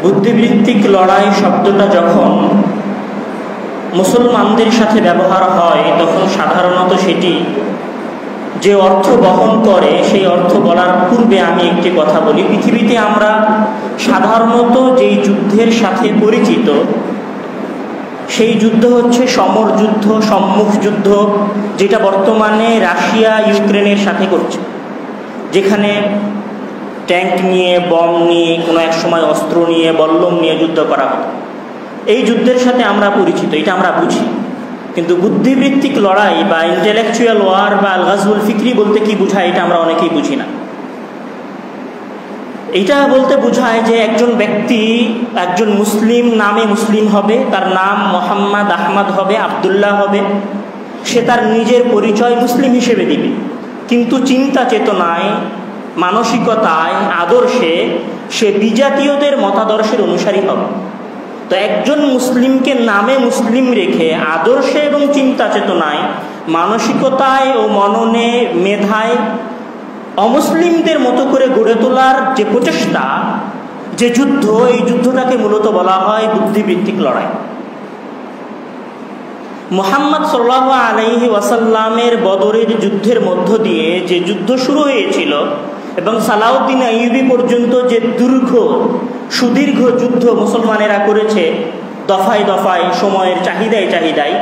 বুদ্ধিবৃত্তিক লড়াই শব্দটা যখন মুসলমানদের সাথে ব্যবহার হয় তখন সাধারণত সেটি যে অর্থ বহন করে সেই অর্থ বলার পূর্বে আমি একটি কথা বলি। পৃথিবীতে আমরা সাধারণত যেই যুদ্ধের সাথে পরিচিত সেই যুদ্ধ হচ্ছে সমর যুদ্ধ, সম্মুখ যুদ্ধ, যেটা বর্তমানে রাশিয়া ইউক্রেনের সাথে করছে, যেখানে ট্যাঙ্ক নিয়ে, বম নিয়ে, কোনো এক সময় অস্ত্র নিয়ে, বল্লম নিয়ে যুদ্ধ করা হতো। এই যুদ্ধের সাথে আমরা পরিচিত, এটা আমরা বুঝি। কিন্তু বুদ্ধিবৃত্তিক লড়াই বা ইন্টেলেকচুয়াল ওয়ার বা আল গাজউল ফিকরি বলতে কি বোঝায় এটা আমরা অনেকেই বুঝি না। এইটা বলতে বোঝায় যে একজন ব্যক্তি একজন মুসলিম নামে মুসলিম হবে, তার নাম মোহাম্মদ আহমদ হবে, আবদুল্লাহ হবে, সে তার নিজের পরিচয় মুসলিম হিসেবে দিবে, কিন্তু চিন্তা চেতনায়, মানসিকতায়, আদর্শে সে বিজাতীয়দের মতাদর্শের অনুসারী হবে। তো একজন মুসলিমকে নামে মুসলিম রেখে আদর্শে এবং চিন্তা চেতনায়, মানসিকতায় ও মননে, মেধায় অমুসলিমদের মতো করে গড়ে তোলার যে প্রচেষ্টা, যে যুদ্ধ, এই যুদ্ধটাকে মূলত বলা হয় বুদ্ধিবৃত্তিক লড়াই। মুহাম্মদ সাল্লাল্লাহু আলাইহি ওয়াসাল্লামের বদরের যুদ্ধের মধ্য দিয়ে যে যুদ্ধ শুরু হয়েছিল এবং সালাউদ্দিন আইয়ুবী পর্যন্ত যে সুদীর্ঘ যুদ্ধ মুসলমানেরা করেছে দফায় দফায়, সময়ের চাহিদায় চাহিদায়,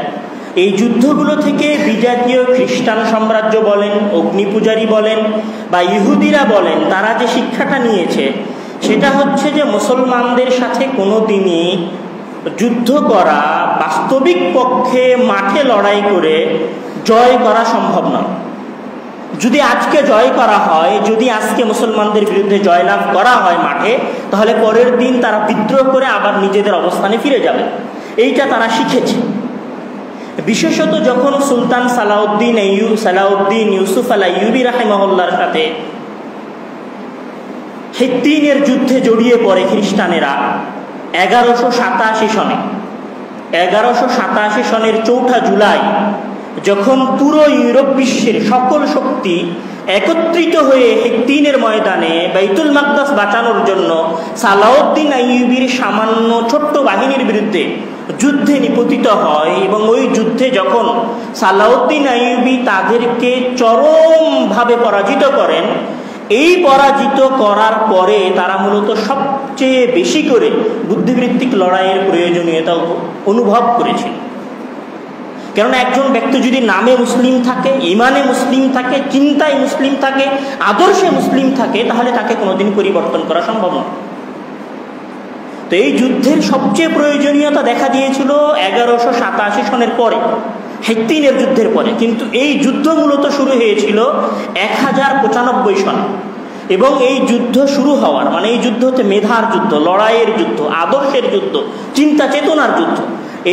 এই যুদ্ধগুলো থেকে বিজাতীয় খ্রিস্টান সাম্রাজ্য বলেন, অগ্নিপূজারী বলেন বা ইহুদিরা বলেন, তারা যে শিক্ষাটা নিয়েছে সেটা হচ্ছে যে মুসলমানদের সাথে কোনো দিনই যুদ্ধ করা, বাস্তবিক পক্ষে মাঠে লড়াই করে জয় করা সম্ভব নয়। যদি আজকে জয় করা হয়, যদি আজকে মুসলমানদের বিরুদ্ধে জয়লাভ করা হয় মাঠে, তাহলে পরের দিন তারা বিদ্রোহ করে আবার নিজেদের অবস্থানে ফিরে যাবে। এইটা তারা শিখেছে। বিশেষত যখন সুলতান সালাউদ্দিন ইউসুফ আল আইয়ুবী রাহিমাহুল্লাহর সাথে হিত্তিনের যুদ্ধে জড়িয়ে পড়ে খ্রিস্টানেরা 1187 সনে। 1187 সনের 4 জুলাই যখন পুরো ইউরোপ বিশ্বের সকল শক্তি একত্রিত হয়ে হিত্তিনের ময়দানে বাইতুল মাকদাস বাঁচানোর জন্য সালাউদ্দিন আইয়ুবীর সামান্য ছোট্ট বাহিনীর বিরুদ্ধে যুদ্ধে নিপতিত হয়, এবং ওই যুদ্ধে যখন সালাউদ্দিন আইয়ুবী তাদেরকে চরমভাবে পরাজিত করেন, এই পরাজিত করার পরে তারা মূলত সবচেয়ে বেশি করে বুদ্ধিবৃত্তিক লড়াইয়ের প্রয়োজনীয়তা অনুভব করেছিল। কেননা একজন ব্যক্তি যদি নামে মুসলিম থাকে, ইমানে মুসলিম থাকে, চিন্তায় মুসলিম থাকে, আদর্শে মুসলিম থাকে, তাহলে তাকে কোনোদিন পরিবর্তন করা সম্ভব নয়। তো এই যুদ্ধের সবচেয়ে প্রয়োজনীয়তা দেখা দিয়েছিল 1187 সনের পরে, হিত্তিনের যুদ্ধের পরে। কিন্তু এই যুদ্ধ মূলত শুরু হয়েছিল 1095 সনে। এবং এই যুদ্ধ শুরু হওয়ার মানে এই যুদ্ধ হচ্ছে মেধার যুদ্ধ, লড়াইয়ের যুদ্ধ, আদর্শের যুদ্ধ, চিন্তা চেতনার যুদ্ধ।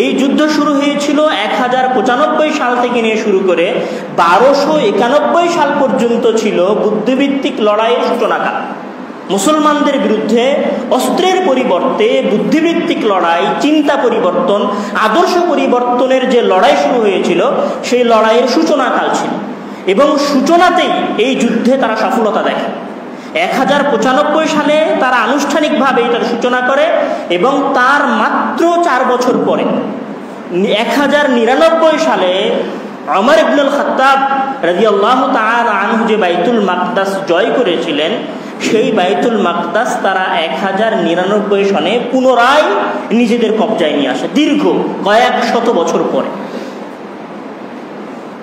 এই যুদ্ধ শুরু হয়েছিল 1095 সাল থেকে নিয়ে শুরু করে 1291 সাল পর্যন্ত ছিল বুদ্ধিবৃত্তিক লড়াইয়ের সূচনাকাল। মুসলমানদের বিরুদ্ধে অস্ত্রের পরিবর্তে বুদ্ধিবৃত্তিক লড়াই, চিন্তা পরিবর্তন, আদর্শ পরিবর্তনের যে লড়াই শুরু হয়েছিল, সেই লড়াইয়ের সূচনাকাল ছিল। এবং সূচনাতেই এই যুদ্ধে তারা সফলতা দেখে। 1095 সালে তারা আনুষ্ঠানিকভাবে এটার সূচনা করে, এবং তার মাত্র 4 বছর পরে 1099 সালে ওমর ইবনুল খাত্তাব রাদিয়াল্লাহু তাআলা আনহু যে বাইতুল মাকদাস জয় করেছিলেন, সেই বাইতুল মাকদাস তারা 1099 সনে পুনরায় নিজেদের কবজায় নিয়ে আসে, দীর্ঘ কয়েক শত বছর পরে।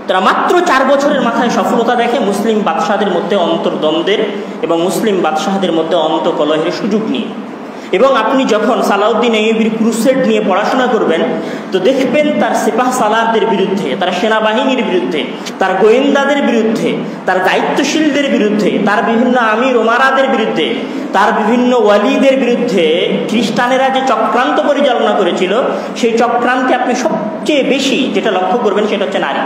তারা মাত্র 4 বছরের মাথায় সফলতা দেখে মুসলিম বাদশাহদের মধ্যে অন্তর্দ্বন্দ্বের এবং মুসলিম বাদশাহদের মধ্যে অন্তকলহের সুযোগ নিয়ে। এবং আপনি যখন সালাউদ্দিন আইয়ুবীর ক্রুসেড নিয়ে পড়াশোনা করবেন, তো দেখবেন তার সিপাহ সালারদের বিরুদ্ধে, তার সেনাবাহিনীর বিরুদ্ধে, তার গোয়েন্দাদের বিরুদ্ধে, তার দায়িত্বশীলদের বিরুদ্ধে, তার বিভিন্ন আমির ওমারাদের বিরুদ্ধে, তার বিভিন্ন ওয়ালিদের বিরুদ্ধে খ্রিস্টানেরা যে চক্রান্ত পরিচালনা করেছিল, সেই চক্রান্তে আপনি সবচেয়ে বেশি যেটা লক্ষ্য করবেন সেটা হচ্ছে নারী।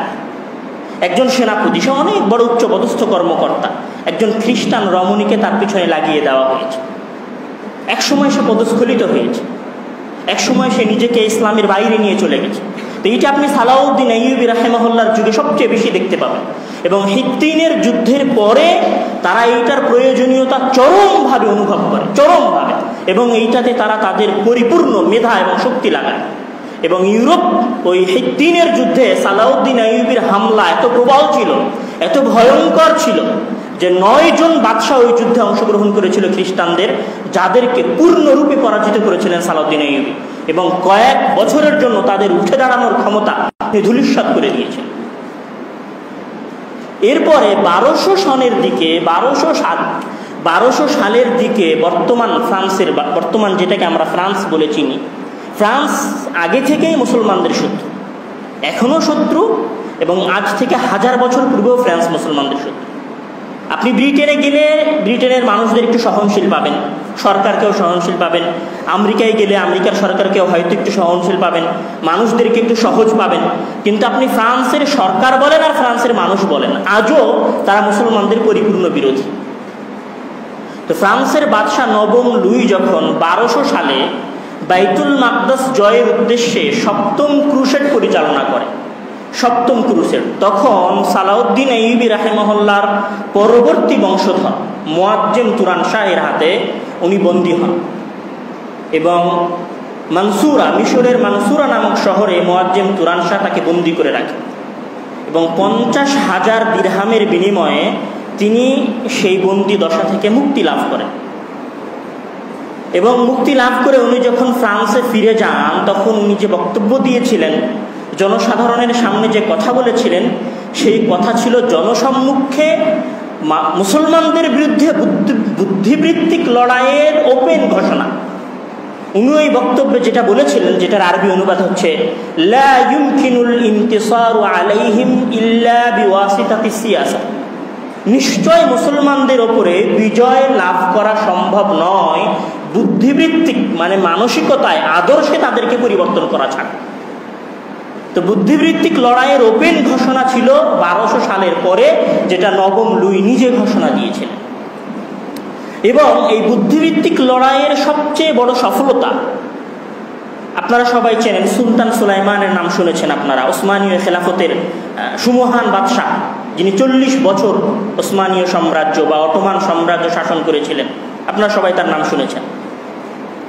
একজন সেনাপতি, সে অনেক বড় উচ্চপদস্থ কর্মকর্তা, একজন খ্রিস্টান রমণীকে তার পিছনে লাগিয়ে দেওয়া হয়েছে। একসময় সে পদস্খলিত হয়েছে, একসময় সে নিজেকে ইসলামের বাইরে নিয়ে চলে গেছে। তো এইটা আপনি সালাউদ্দিন আইয়ুবী রাহিমাহুল্লাহর যুগে সবচেয়ে বেশি দেখতে পাবেন। এবং হিত্তিনের যুদ্ধের পরে তারা এইটার প্রয়োজনীয়তা চরমভাবে অনুভব করে, চরমভাবে। এবং এইটাতে তারা তাদের পরিপূর্ণ মেধা এবং শক্তি লাগায়। এবং ইউরোপ ওই হিত্তিনের যুদ্ধে সালাউদ্দিন আইয়ুবীর হামলা এত প্রবল ছিল, এত ভয়ঙ্কর ছিল যে 9 জন বাদশাহ ওই যুদ্ধে অংশগ্রহণ করেছিল খ্রিস্টানদের, যাদেরকে পূর্ণরূপে পরাজিত করেছিলেন সালাউদ্দিন আইয়ুবী, এবং কয়েক বছরের জন্য তাদের উঠে দাঁড়ানোর ক্ষমতা ধূলিসাৎ করে দিয়েছেন। এরপরে 1200 সনের দিকে 1200 সালের দিকে বর্তমান যেটাকে আমরা ফ্রান্স বলে চিনি, ফ্রান্স আগে থেকেই মুসলমানদের শত্রু, এখনো শত্রু, এবং আজ থেকে 1000 বছর পূর্বেও ফ্রান্স মুসলমানদের শত্রু। আপনি ব্রিটেনে গেলে ব্রিটেনের মানুষদের একটু সহনশীল পাবেন, সরকারকেও সহনশীল পাবেন। আমেরিকায় গেলে আমেরিকার সরকারকেও হয়তো একটু সহনশীল পাবেন, মানুষদেরকে একটু সহজ পাবেন। কিন্তু আপনি ফ্রান্সের সরকার বলেন আর ফ্রান্সের মানুষ বলেন, আজও তারা মুসলমানদের পরিপূর্ণ বিরোধী। তো ফ্রান্সের বাদশাহ নবম লুই যখন 1200 সালে বাইতুল মাকদাস জয়ের উদ্দেশ্যে 7ম ক্রুসেড পরিচালনা করে, 7ম ক্রুসেড, তখন সালাউদ্দিন আইয়ুবী রাহিমাহুল্লাহর পরবর্তী বংশধর মুয়াজ্জেম তুরান শাহের হাতে উনি বন্দী হন, এবং মিশরের মানসুরা নামক শহরে মুয়াজ্জেম তুরান শাহ তাকে বন্দী করে রাখেন, এবং 50,000 দিরহামের বিনিময়ে তিনি সেই বন্দী দশা থেকে মুক্তি লাভ করেন। এবং মুক্তি লাভ করে উনি যখন ফ্রান্সে ফিরে যান, তখন উনি যে বক্তব্য দিয়েছিলেন, জনসাধারণের সামনে যে কথা বলেছিলেন, সেই কথা ছিল জনসম্মুখে মুসলমানদের বিরুদ্ধে বুদ্ধিবৃত্তিক লড়াইয়ের ওপেন ঘোষণা। উনি ওই বক্তব্যে যেটা বলেছিলেন, যেটার আরবি অনুবাদ হচ্ছে লা ইউমকিনুল ইনতিসারু আলাইহিম ইল্লা বিওয়াসিতাতি সিয়াসা, নিশ্চয় মুসলমানদের ওপরে বিজয় লাভ করা সম্ভব নয় বুদ্ধিবৃত্তিক মানে মানসিকতায়, আদর্শে তাদেরকে পরিবর্তন করা ছাড়া। তো বুদ্ধিবৃত্তিক লড়াইয়ের ওপেন ঘোষণা ছিল 1200 সালের পরে, যেটা নবম লুই নিজে ঘোষণা দিয়েছিলেন। এবং এই বুদ্ধিবৃত্তিক লড়াইয়ের সবচেয়ে বড় সফলতা আপনারা সবাই চেনেন, সুলতান সুলাইমানের নাম শুনেছেন আপনারা, ওসমানীয় খেলাফতের সুমহান বাদশাহ, যিনি 40 বছর ওসমানীয় সাম্রাজ্য বা অটোমান সাম্রাজ্য শাসন করেছিলেন। আপনারা সবাই তার নাম শুনেছেন।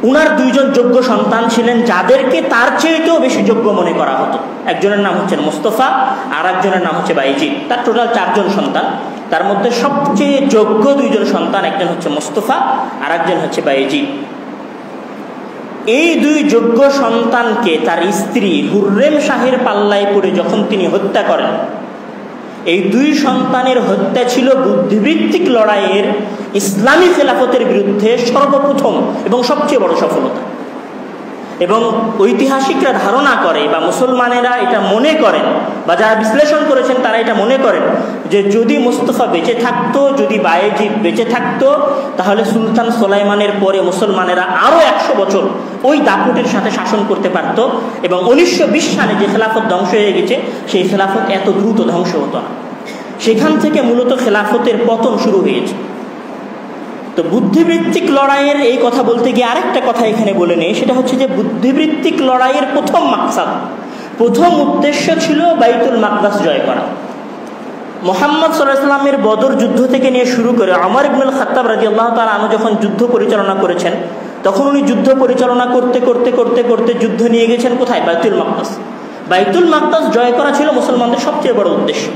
উনার 2 জন যোগ্য সন্তান ছিলেন, যাদেরকে তার চেয়েও বেশি যোগ্য মনে করা হতো। একজনের নাম হচ্ছেন মোস্তফা, আর একজনের নাম হচ্ছে বাইজিদ। তার টোটাল 4 জন সন্তান, তার মধ্যে সবচেয়ে যোগ্য 2 জন সন্তান, একজন হচ্ছে মোস্তফা আর একজন হচ্ছে বাইজিদ। এই 2 যোগ্য সন্তানকে তার স্ত্রী হুররেম শাহের পাল্লায় পড়ে যখন তিনি হত্যা করেন, এই 2 সন্তানের হত্যা ছিল বুদ্ধিবৃত্তিক লড়াইয়ের ইসলামী খেলাফতের বিরুদ্ধে সর্বপ্রথম এবং সবচেয়ে বড় সফলতা। এবং ঐতিহাসিকরা ধারণা করে বা মুসলমানেরা এটা মনে করেন, বা যারা বিশ্লেষণ করেছেন তারা এটা মনে করেন যে যদি মোস্তফা বেঁচে থাকতো, যদি বায়েজিদ বেঁচে থাকতো, তাহলে সুলতান সুলাইমানের পরে মুসলমানেরা আরও 100 বছর ওই দাপুটের সাথে শাসন করতে পারত, এবং 1920 সালে যে খেলাফত ধ্বংস হয়ে গেছে, সেই খেলাফত এত দ্রুত ধ্বংস হতো না। সেখান থেকে মূলত খেলাফতের পতন শুরু হয়েছে। তো বুদ্ধিবৃত্তিক লড়াইয়ের এই কথা বলতে গিয়ে আরেকটা কথা এখানে বলে নেই, সেটা হচ্ছে যে বুদ্ধিবৃত্তিক লড়াইয়ের প্রথম মাকসাদ, প্রথম উদ্দেশ্য ছিল বাইতুল মাকদাস জয় করা। মুহাম্মদ সাল্লাল্লাহু আলাইহি ওয়াসাল্লামের বদর যুদ্ধ থেকে নিয়ে শুরু করে ওমর ইবনুল খাত্তাব রাদিয়াল্লাহু তাআলা আনহু যখন যুদ্ধ পরিচালনা করেছেন, তখন উনি যুদ্ধ পরিচালনা করতে করতে করতে করতে যুদ্ধ নিয়ে গেছেন কোথায়? বাইতুল মাকদাস। বাইতুল মাকদাস জয় করা ছিল মুসলমানদের সবচেয়ে বড় উদ্দেশ্য।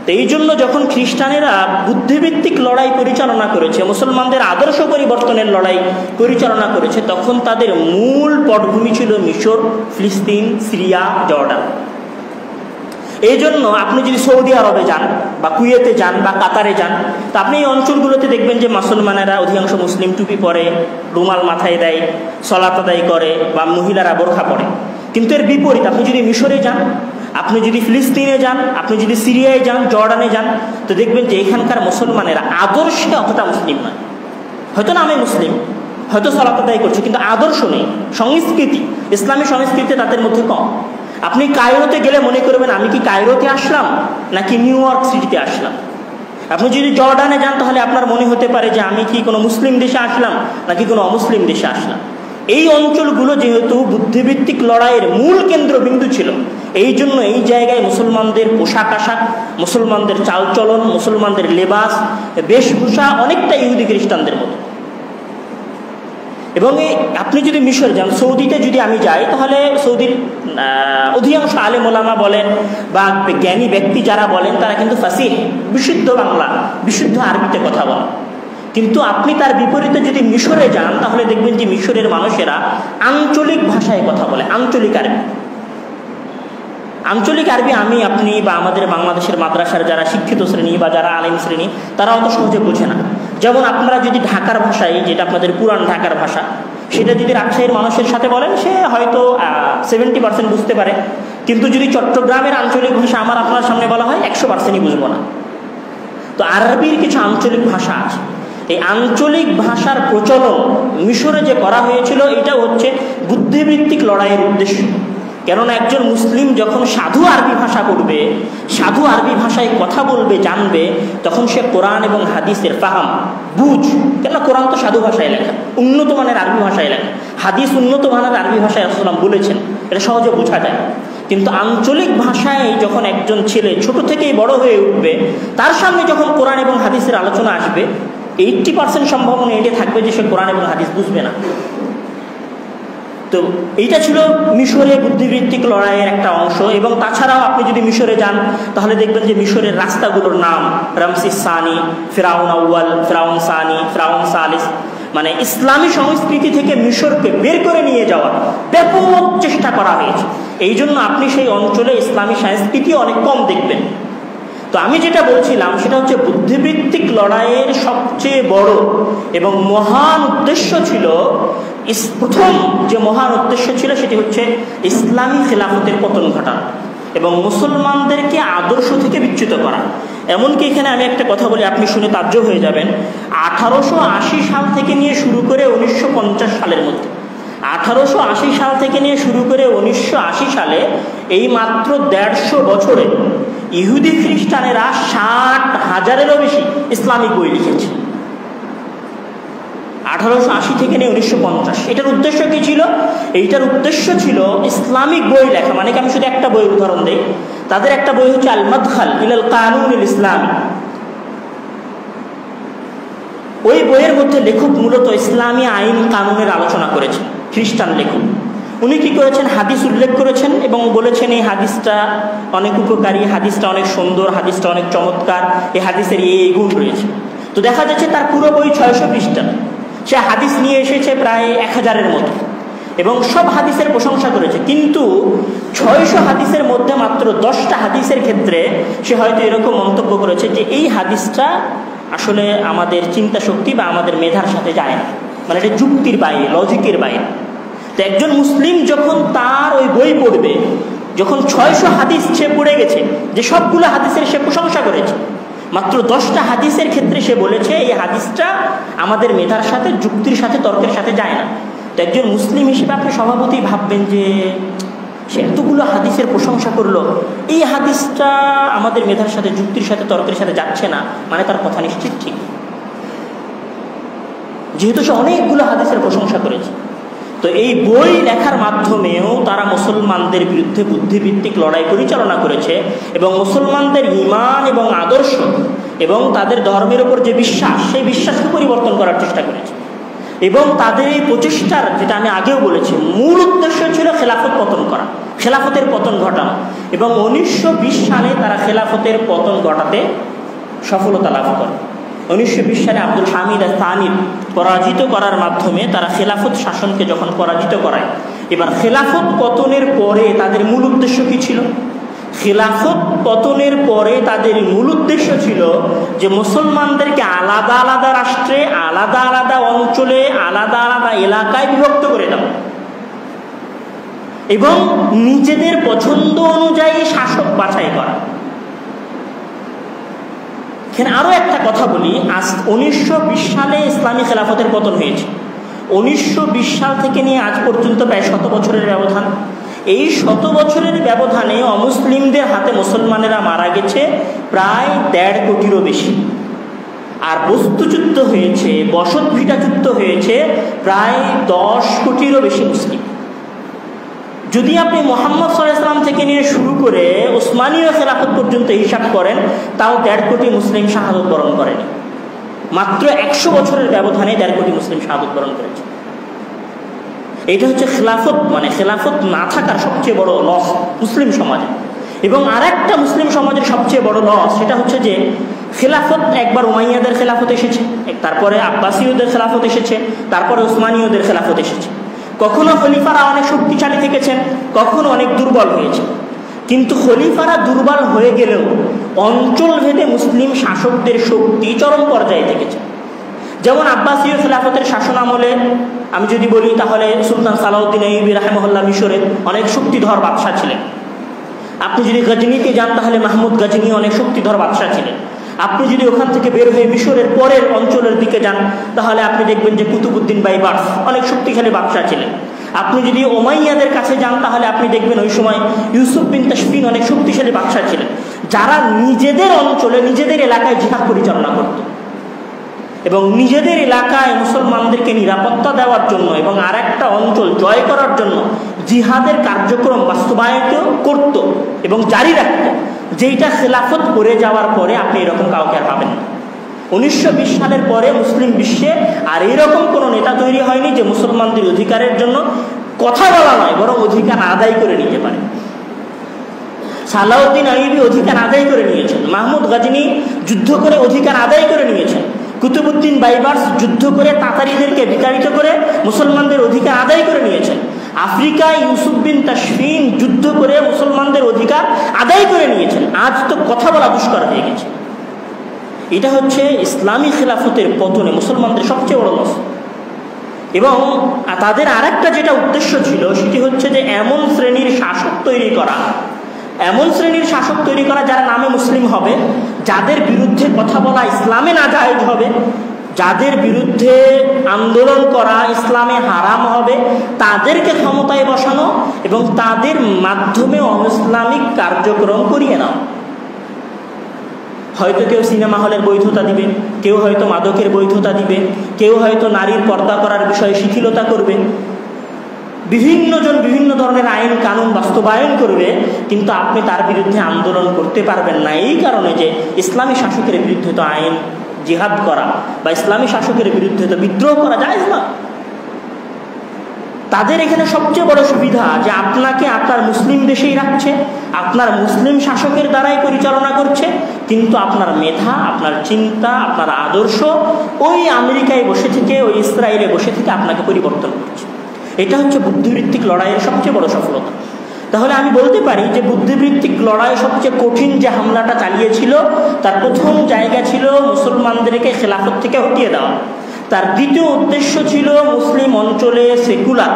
তো এই জন্য যখন খ্রিস্টানেরা বুদ্ধিভিত্তিক লড়াই পরিচালনা করেছে, মুসলমানদের আদর্শ পরিবর্তনের লড়াই পরিচালনা করেছে, তখন তাদের মূল পটভূমি ছিল মিশর, ফিলিস্তিন, সিরিয়া, জর্ডান। এই জন্য আপনি যদি সৌদি আরবে যান বা কুয়েতে যান বা কাতারে যান, তো আপনি এই অঞ্চলগুলোতে দেখবেন যে মুসলমানেরা অধিকাংশ মুসলিম টুপি পরে, রুমাল মাথায় দেয়, সলাত আদায় করে, বা মহিলারা বোরখা পরে। কিন্তু এর বিপরীত আপনি যদি মিশরে যান, আপনি যদি ফিলিস্তিনে যান, আপনি যদি সিরিয়ায় যান, জর্ডানে যান, তো দেখবেন যে এখানকার মুসলমানেরা আদর্শে অতটা মুসলিম নয়। হয়তো নামে মুসলিম, হয়তো সলাত আদায় করছে, কিন্তু আদর্শ নেই। সংস্কৃতি, ইসলামী সংস্কৃতি তাদের মধ্যে কম। আপনি কায়রোতে গেলে মনে করবেন আমি কি কায়রোতে আসলাম নাকি নিউ ইয়র্ক সিটিতে আসলাম। আপনি যদি জর্ডানে যান, তাহলে আপনার মনে হতে পারে যে আমি কি কোনো মুসলিম দেশে আসলাম নাকি কোনো অমুসলিম দেশে আসলাম। এই অঞ্চলগুলো যেহেতু বুদ্ধিভিত্তিক লড়াইয়ের মূল কেন্দ্রবিন্দু ছিল, এই জন্য এই জায়গায় মুসলমানদের পোশাক আশাক, মুসলমানদের চালচলন, মুসলমানদের লেবাস, বেশভূষা অনেকটা ইহুদি খ্রিস্টানদের মতো। এবং আপনি যদি মিশর যান, সৌদিতে যদি আমি যাই, তাহলে সৌদির অধিকাংশ আলেম ওলামা বলেন বা জ্ঞানী ব্যক্তি যারা বলেন তারা কিন্তু ফাসিহ, বিশুদ্ধ বাংলা, বিশুদ্ধ আরবিতে কথা বলেন। কিন্তু আপনি তার বিপরীতে যদি মিশরে যান, তাহলে দেখবেন যে মিশরের মানুষেরা আঞ্চলিক ভাষায় কথা বলে, আঞ্চলিক আরবি। আঞ্চলিক আরবি আমি আপনি বা আমাদের বাংলাদেশের মাদ্রাসার যারা শিক্ষিত শ্রেণী বা যারা আলেম শ্রেণী তারা অত সহজে বোঝে না। যেমন আপনারা যদি ঢাকার ভাষায়, যেটা আপনাদের পুরান ঢাকার ভাষা, সেটা যদি রাজশাহীর মানুষের সাথে বলেন, সে হয়তো 70% বুঝতে পারে। কিন্তু যদি চট্টগ্রামের আঞ্চলিক ভাষা আমার আপনার সামনে বলা হয়, 100%ই বুঝবো না। তো আরবির কিছু আঞ্চলিক ভাষা আছে। এই আঞ্চলিক ভাষার প্রচলন মিশরে যে করা হয়েছিল, এটা হচ্ছে বুদ্ধিভিত্তিক লড়াইয়ের উদ্দেশ্য। কেননা একজন মুসলিম যখন সাধু আরবি ভাষা পড়বে, সাধু আরবি ভাষায় কথা বলবে, জানবে, তখন সে কোরআন এবং হাদিসের ফাহাম, বুঝ, কেননা কোরআন তো সাধু ভাষায় লেখা, উন্নত মানের আরবি ভাষায় লেখা, হাদিস উন্নত মানের আরবি ভাষায় রাসূলুল্লাহ বলেছেন, এটা সহজে বোঝা যায়। কিন্তু আঞ্চলিক ভাষায় যখন একজন ছেলে ছোট থেকেই বড় হয়ে উঠবে, তার সামনে যখন কোরআন এবং হাদিসের আলোচনা আসবে, 80% সম্ভাবনা এটা থাকবে যে সে কোরআন এবং হাদিস বুঝবে না। তো এইটা ছিল মিশরে বুদ্ধিভিত্তিক লড়াইয়ের একটা অংশ। এবং তাছাড়াও আপনি যদি মিশরে যান, তাহলে দেখবেন যে মিশরের রাস্তাগুলোর নাম রামসিস সানি, ফেরাউন আউয়াল, ফেরাউন সানি, ফেরাউন সালিস, মানে ইসলামী সংস্কৃতি থেকে মিশরকে বের করে নিয়ে যাওয়ার ব্যাপক চেষ্টা করা হয়েছে। এই জন্য আপনি সেই অঞ্চলে ইসলামী সংস্কৃতি অনেক কম দেখবেন। তো আমি যেটা বলছিলাম সেটা হচ্ছে বুদ্ধিভিত্তিক লড়াইয়ের সবচেয়ে বড় এবং মহান উদ্দেশ্য ছিল, প্রথম যে মহান উদ্দেশ্য ছিল সেটি হচ্ছে ইসলামী খেলাফতের পতন ঘটানো এবং মুসলমানদেরকে আদর্শ থেকে বিচ্যুত করা। এমনকি এখানে আমি একটা কথা বলি, আপনি শুনে তাজ্জব হয়ে যাবেন। 1880 সাল থেকে নিয়ে শুরু করে 1950 সালের মধ্যে, 1880 সাল থেকে নিয়ে শুরু করে 1980 সালে, এই মাত্র 150 বছরে ইহুদি খ্রিস্টানেরা 60,000-এরও বেশি ইসলামিক বই লিখেছে। 1880 থেকে নিয়ে 1950। এটার উদ্দেশ্য কি ছিল? এইটার উদ্দেশ্য ছিল ইসলামিক বই লেখা। মানে আমি শুধু একটা বইয়ের উদাহরণ দিই। তাদের একটা বই হচ্ছে আল মাদখাল ইলাল কানুনিল ইসলামি। ওই বইয়ের মধ্যে লেখক মূলত ইসলামী আইন কানুনের আলোচনা করেছেন, খ্রিস্টান লেখক। উনি কি করেছেন? হাদিস উল্লেখ করেছেন এবং বলেছেন এই হাদিসটা অনেক উপকারী, হাদিসটা অনেক সুন্দর, হাদিসটা অনেক চমৎকার, এই হাদিসের এই গুণ রয়েছে। তো দেখা যাচ্ছে তার পুরো বই 600 পৃষ্ঠা। সে হাদিস নিয়ে এসেছে প্রায় 1000-এর মতো এবং সব হাদিসের প্রশংসা করেছে। কিন্তু 600 হাদিসের মধ্যে মাত্র 10টা হাদিসের ক্ষেত্রে সে হয়তো এরকম মন্তব্য করেছে যে এই হাদিসটা আসলে আমাদের চিন্তা শক্তি বা আমাদের মেধার সাথে যায় না, মানে এটা যুক্তির বাইরে, লজিকের বাইরে। তো একজন মুসলিম যখন তার ওই বই পড়বে, যখন 600 হাদিস সে পড়ে গেছে, যে সবগুলো হাদিসের সে প্রশংসা করেছে, মাত্র 10টা হাদিসের ক্ষেত্রে সে বলেছে এই হাদিসটা আমাদের মেধার সাথে, যুক্তির সাথে, তর্কের সাথে যায় না। তো একজন মুসলিম হিসেবে আপনি স্বভাবতই ভাববেন যে সে এতগুলো হাদিসের প্রশংসা করলো, এই হাদিসটা আমাদের মেধার সাথে, যুক্তির সাথে, তর্কের সাথে যাচ্ছে না, মানে তার কথা নিশ্চিত ঠিক। যেহেতু সে অনেকগুলো হাদিসের প্রশংসা করেছে। তো এই বই লেখার মাধ্যমেও তারা মুসলমানদের বিরুদ্ধে বুদ্ধিভিত্তিক লড়াই পরিচালনা করেছে এবং মুসলমানদের ঈমান এবং আদর্শ এবং তাদের ধর্মের উপর যে বিশ্বাস, সেই বিশ্বাসকে পরিবর্তন করার চেষ্টা করেছে। এবং তাদের এই প্রচেষ্টার, যেটা আমি আগেও বলেছি, মূল উদ্দেশ্য ছিল খেলাফত পতন করা, খেলাফতের পতন ঘটানো। এবং 1920 সালে তারা খেলাফতের পতন ঘটাতে সফলতা লাভ করে। 1920 সালে আব্দুল হামিদ আল-তানির পরাজিত করার মাধ্যমে তারা খেলাফত শাসনকে যখন পরাজিত করায়, এবার খেলাফত পতনের পরে তাদের মূল উদ্দেশ্য কি ছিল? খেলাফত পতনের পরে তাদের মূল উদ্দেশ্য ছিল যে মুসলমানদেরকে আলাদা আলাদা রাষ্ট্রে, আলাদা আলাদা অঞ্চলে, আলাদা আলাদা এলাকায় বিভক্ত করে দেওয়া এবং নিজেদের পছন্দ অনুযায়ী শাসক বাছাই করা। এখানে আরো একটা কথা বলি, আজ 1920 সালে ইসলামী খেলাফতের পতন হয়েছে। 1920 সাল থেকে নিয়ে আজ পর্যন্ত প্রায় 100 বছরের ব্যবধান। এই 100 বছরের ব্যবধানে অমুসলিমদের হাতে মুসলমানেরা মারা গেছে প্রায় 1.5 কোটিরও বেশি, আর বস্তুযুদ্ধ হয়েছে, বসত ভিটা যুদ্ধ হয়েছে প্রায় 10 কোটিরও বেশি মুসলিম। যদি আপনি মুহাম্মদ সাল্লাল্লাহু আলাইহি ওয়াসাল্লাম থেকে নিয়ে শুরু করে উসমানীয় খেলাফত পর্যন্ত হিসাব করেন, তাও 1.5 কোটি মুসলিম শাহাদত বরণ করেনি। মাত্র 100 বছরের ব্যবধানে 1.5 কোটি মুসলিম শাহাদত বরণ করেছে। এটা হচ্ছে খেলাফত, মানে খেলাফত না থাকার সবচেয়ে বড় লস মুসলিম সমাজে। এবং আর একটা মুসলিম সমাজের সবচেয়ে বড় লস সেটা হচ্ছে যে খেলাফত একবার উমাইয়াদের খেলাফত এসেছে, তারপরে আব্বাসীয়দের খেলাফত এসেছে, তারপরে ওসমানীয়দের খেলাফত এসেছে। কখনো খলিফারা অনেক শক্তিশালী থেকেছেন, কখনো অনেক দুর্বল হয়েছে। কিন্তু খলিফারা দুর্বল হয়ে গেলেও অঞ্চল ভেদে মুসলিম শাসকদের শক্তি চরম পর্যায়ে থেকেছে। যেমন আব্বাসীয় খেলাফতের শাসন আমলে আমি যদি বলি তাহলে সুলতান সালাউদ্দিন আইয়ুবী রাহিমাহুল্লাহ মিশরে অনেক শক্তিধর বাদশাহ ছিলেন। আপনি যদি গজনিতে যান তাহলে মাহমুদ গজনি অনেক শক্তিধর বাদশাহ ছিলেন। আপনি যদি ওখান থেকে বের হয়ে মিশরের পরের অঞ্চলের দিকে যান তাহলে আপনি দেখবেন যে কুতুবউদ্দিন বাইবার্স অনেক শক্তিশালী বাদশাহ ছিলেন। আপনি যদি ওমাইয়াদের কাছে যান তাহলে আপনি দেখবেন ওই সময় ইউসুফ বিন তাশফিন অনেক শক্তিশালী বাদশাহ ছিলেন, যারা নিজেদের অঞ্চলে নিজেদের এলাকায় জিহাদ পরিচালনা করত এবং নিজেদের এলাকায় মুসলমানদেরকে নিরাপত্তা দেওয়ার জন্য এবং আর একটা অঞ্চল জয় করার জন্য জিহাদের কার্যক্রম বাস্তবায়িত করত এবং জারি রাখত, যেটা খেলাফত করে যাওয়ার পরে আপনি এরকম কাউকে আর পাবেন না। 1920 সালের পরে মুসলিম বিশ্বে আর এরকম কোনো নেতা তৈরি হয়নি যে মুসলমানদের অধিকারের জন্য কথা বলা নয় বরং অধিকার আদায় করে নিতে পারে। সালাউদ্দিন আইয়ুবী অধিকার আদায় করে নিয়েছেন, মাহমুদ গজনি যুদ্ধ করে অধিকার আদায় করে নিয়েছেন, কুতুবউদ্দিন বাইবার্স যুদ্ধ করে তাতারিদেরকে বিতাড়িত করে মুসলমানদের অধিকার আদায় করে নিয়েছেন। আফ্রিকায় ইউসুফ বিন তাশফিন যুদ্ধ করে মুসলমানদের অধিকার আদায় করে নিয়েছেন। আজ তো কথা বলা দুষ্কর হয়ে গেছে। এটা হচ্ছে ইসলামী খেলাফতের পতনে মুসলমানদের সবচেয়ে বড় লস। এবং তাদের আরেকটা যেটা উদ্দেশ্য ছিল সেটি হচ্ছে যে এমন শ্রেণীর শাসক তৈরি করা, যারা নামে মুসলিম হবে, যাদের বিরুদ্ধে কথা বলা ইসলামে নাজায়েজ হবে, যাদের বিরুদ্ধে আন্দোলন করা ইসলামে হারাম হবে, তাদেরকে ক্ষমতায় বসানো এবং তাদের মাধ্যমে অনইসলামিক কার্যক্রম করিয়ে নাও। হয়তো কেউ সিনেমা হলের বৈধতা দিবে, কেউ হয়তো মাদকের বৈধতা দিবে, কেউ হয়তো নারীর পর্দা করার বিষয়ে শিথিলতা করবে, বিভিন্নজন বিভিন্ন ধরনের আইন কানুন বাস্তবায়ন করবে, কিন্তু আপনি তার বিরুদ্ধে আন্দোলন করতে পারবেন না। এই কারণে যে ইসলামী শাসকের বিরুদ্ধে তো আইন জিহাদ করা বা ইসলামী শাসকের বিরুদ্ধে তো বিদ্রোহ করা যায় না। তাদের এখানে সবচেয়ে বড় সুবিধা যে আপনাকে আপনার মুসলিম দেশেই রাখছে, আপনার মুসলিম শাসকের দ্বারাই পরিচালনা করছে, কিন্তু আপনার মেধা, আপনার চিন্তা, আপনার আদর্শ ওই আমেরিকায় বসে থেকে, ওই ইসরায়েলে বসে থেকে আপনাকে পরিবর্তন করছে। এটা হচ্ছে বুদ্ধিবৃত্তিক লড়াইয়ের সবচেয়ে বড় সফলতা। তাহলে আমি বলতে পারি যে বুদ্ধিবৃত্তিক লড়াই সবচেয়ে কঠিন যে হামলাটা চালিয়েছিল তার প্রথম জায়গা ছিল মুসলমানদেরকে খেলাফত থেকে হটিয়ে দেওয়া। তার দ্বিতীয় উদ্দেশ্য ছিল মুসলিম অঞ্চলে সেকুলার,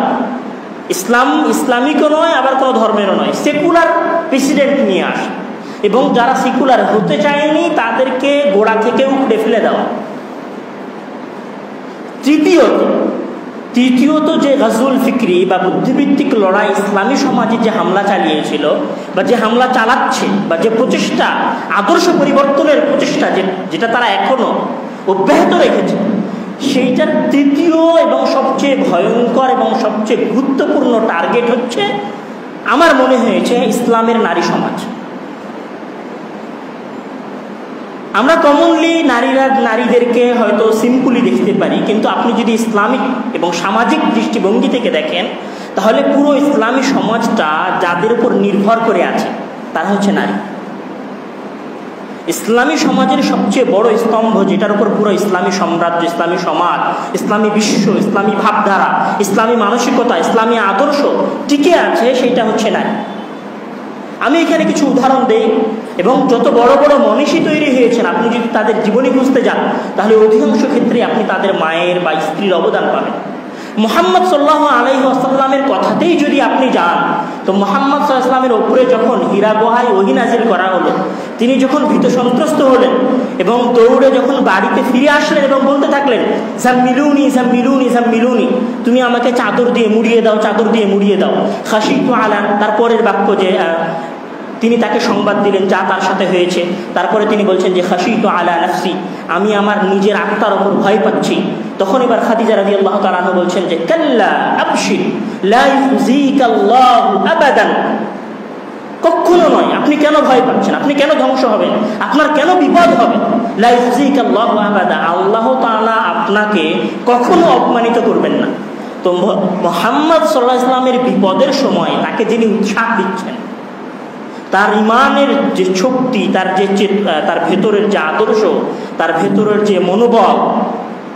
ইসলামিকও নয় আবার কোনো ধর্মেরও নয়, সেকুলার প্রেসিডেন্ট নিয়ে আসা এবং যারা সেকুলার হতে চায়নি তাদেরকে গোড়া থেকে উঠে ফেলে দেওয়া। তৃতীয়ত যে গাজউল ফিকরি বা বুদ্ধিবৃত্তিক লড়াই ইসলামী সমাজে যে হামলা চালিয়েছিল বা যে হামলা চালাচ্ছে বা যে প্রচেষ্টা, আদর্শ পরিবর্তনের প্রচেষ্টা যেটা তারা এখনো অব্যাহত রেখেছে, সেইটার তৃতীয় এবং সবচেয়ে ভয়ঙ্কর এবং সবচেয়ে গুরুত্বপূর্ণ টার্গেট হচ্ছে আমার মনে হয়েছে ইসলামের নারী সমাজ। আমরা কমনলি নারীদেরকে হয়তো সিম্পলি দেখতে পারি, কিন্তু আপনি যদি ইসলামিক এবং সামাজিক দৃষ্টিভঙ্গি থেকে দেখেন তাহলে পুরো ইসলামী সমাজটা যাদের উপর নির্ভর করে আছে তারা হচ্ছে নারী। ইসলামী সমাজের সবচেয়ে বড় স্তম্ভ, যেটার উপর পুরো ইসলামী সাম্রাজ্য, ইসলামী সমাজ, ইসলামী বিশ্ব, ইসলামী ভাবধারা, ইসলামী মানসিকতা, ইসলামী আদর্শ টিকে আছে, সেটা হচ্ছে নারী। আমি এখানে কিছু উদাহরণ দেই এবং যত বড় বড় মনীষী তৈরি হয়েছেন আপনি যদি তাদের জীবনী খুঁজতে যান তাহলে অধিকাংশ ক্ষেত্রে আপনি তাদের মায়ের বা স্ত্রীর অবদান পাবেন। মুহাম্মদ সাল্লাল্লাহু আলাইহি ওয়াসাল্লামের কথাতেই যদি আপনি যান তো মুহাম্মদ সাল্লাল্লাহু আলাইহি ওয়াসাল্লামের উপরে যখন হীরা গুহায় ওহী নাযিল করা হলো, তিনি যখন ভীত সন্ত্রস্ত হলেন এবং দৌড়ে যখন বাড়িতে ফিরে আসলেন এবং বলতে থাকলেন জাম্মিলুনি জাম্মিলুনি জাম্মিলুনি, তুমি আমাকে চাদর দিয়ে মুড়িয়ে দাও, চাদর দিয়ে মুড়িয়ে দাও। খাশিতু আলা, তারপরের বাক্য যে তিনি তাকে সংবাদ দিলেন যা তার সাথে হয়েছে, তারপরে তিনি বলছেন যে খাশিতু আলা নাফসি, আমি আমার নিজের আত্মার উপর ভয় পাচ্ছি। তখন এবার খাদিজা রাদিয়াল্লাহু তাআলা আনহা বলছেন যে কাল্লা আবশির লা ইউযিকাল্লাহু আবাদান, কখনো নয়, আপনি কেন ভয় পাচ্ছেন, আপনি কেন ধ্বংস হবেন, আপনার কেন বিপদ হবে। লা ইউযিকাল্লাহু আবাদা, আল্লাহ তাআলা আপনাকে কখনো অপমানিত করবেন না। তো মুহাম্মদ সাল্লাল্লাহু আলাইহি ওয়াসাল্লামের বিপদের সময় তাকে যিনি উৎসাহ দিচ্ছেন, তার ইমানের যে শক্তি, তার ভেতরের যে আদর্শ, তার ভেতরের যে মনোবল,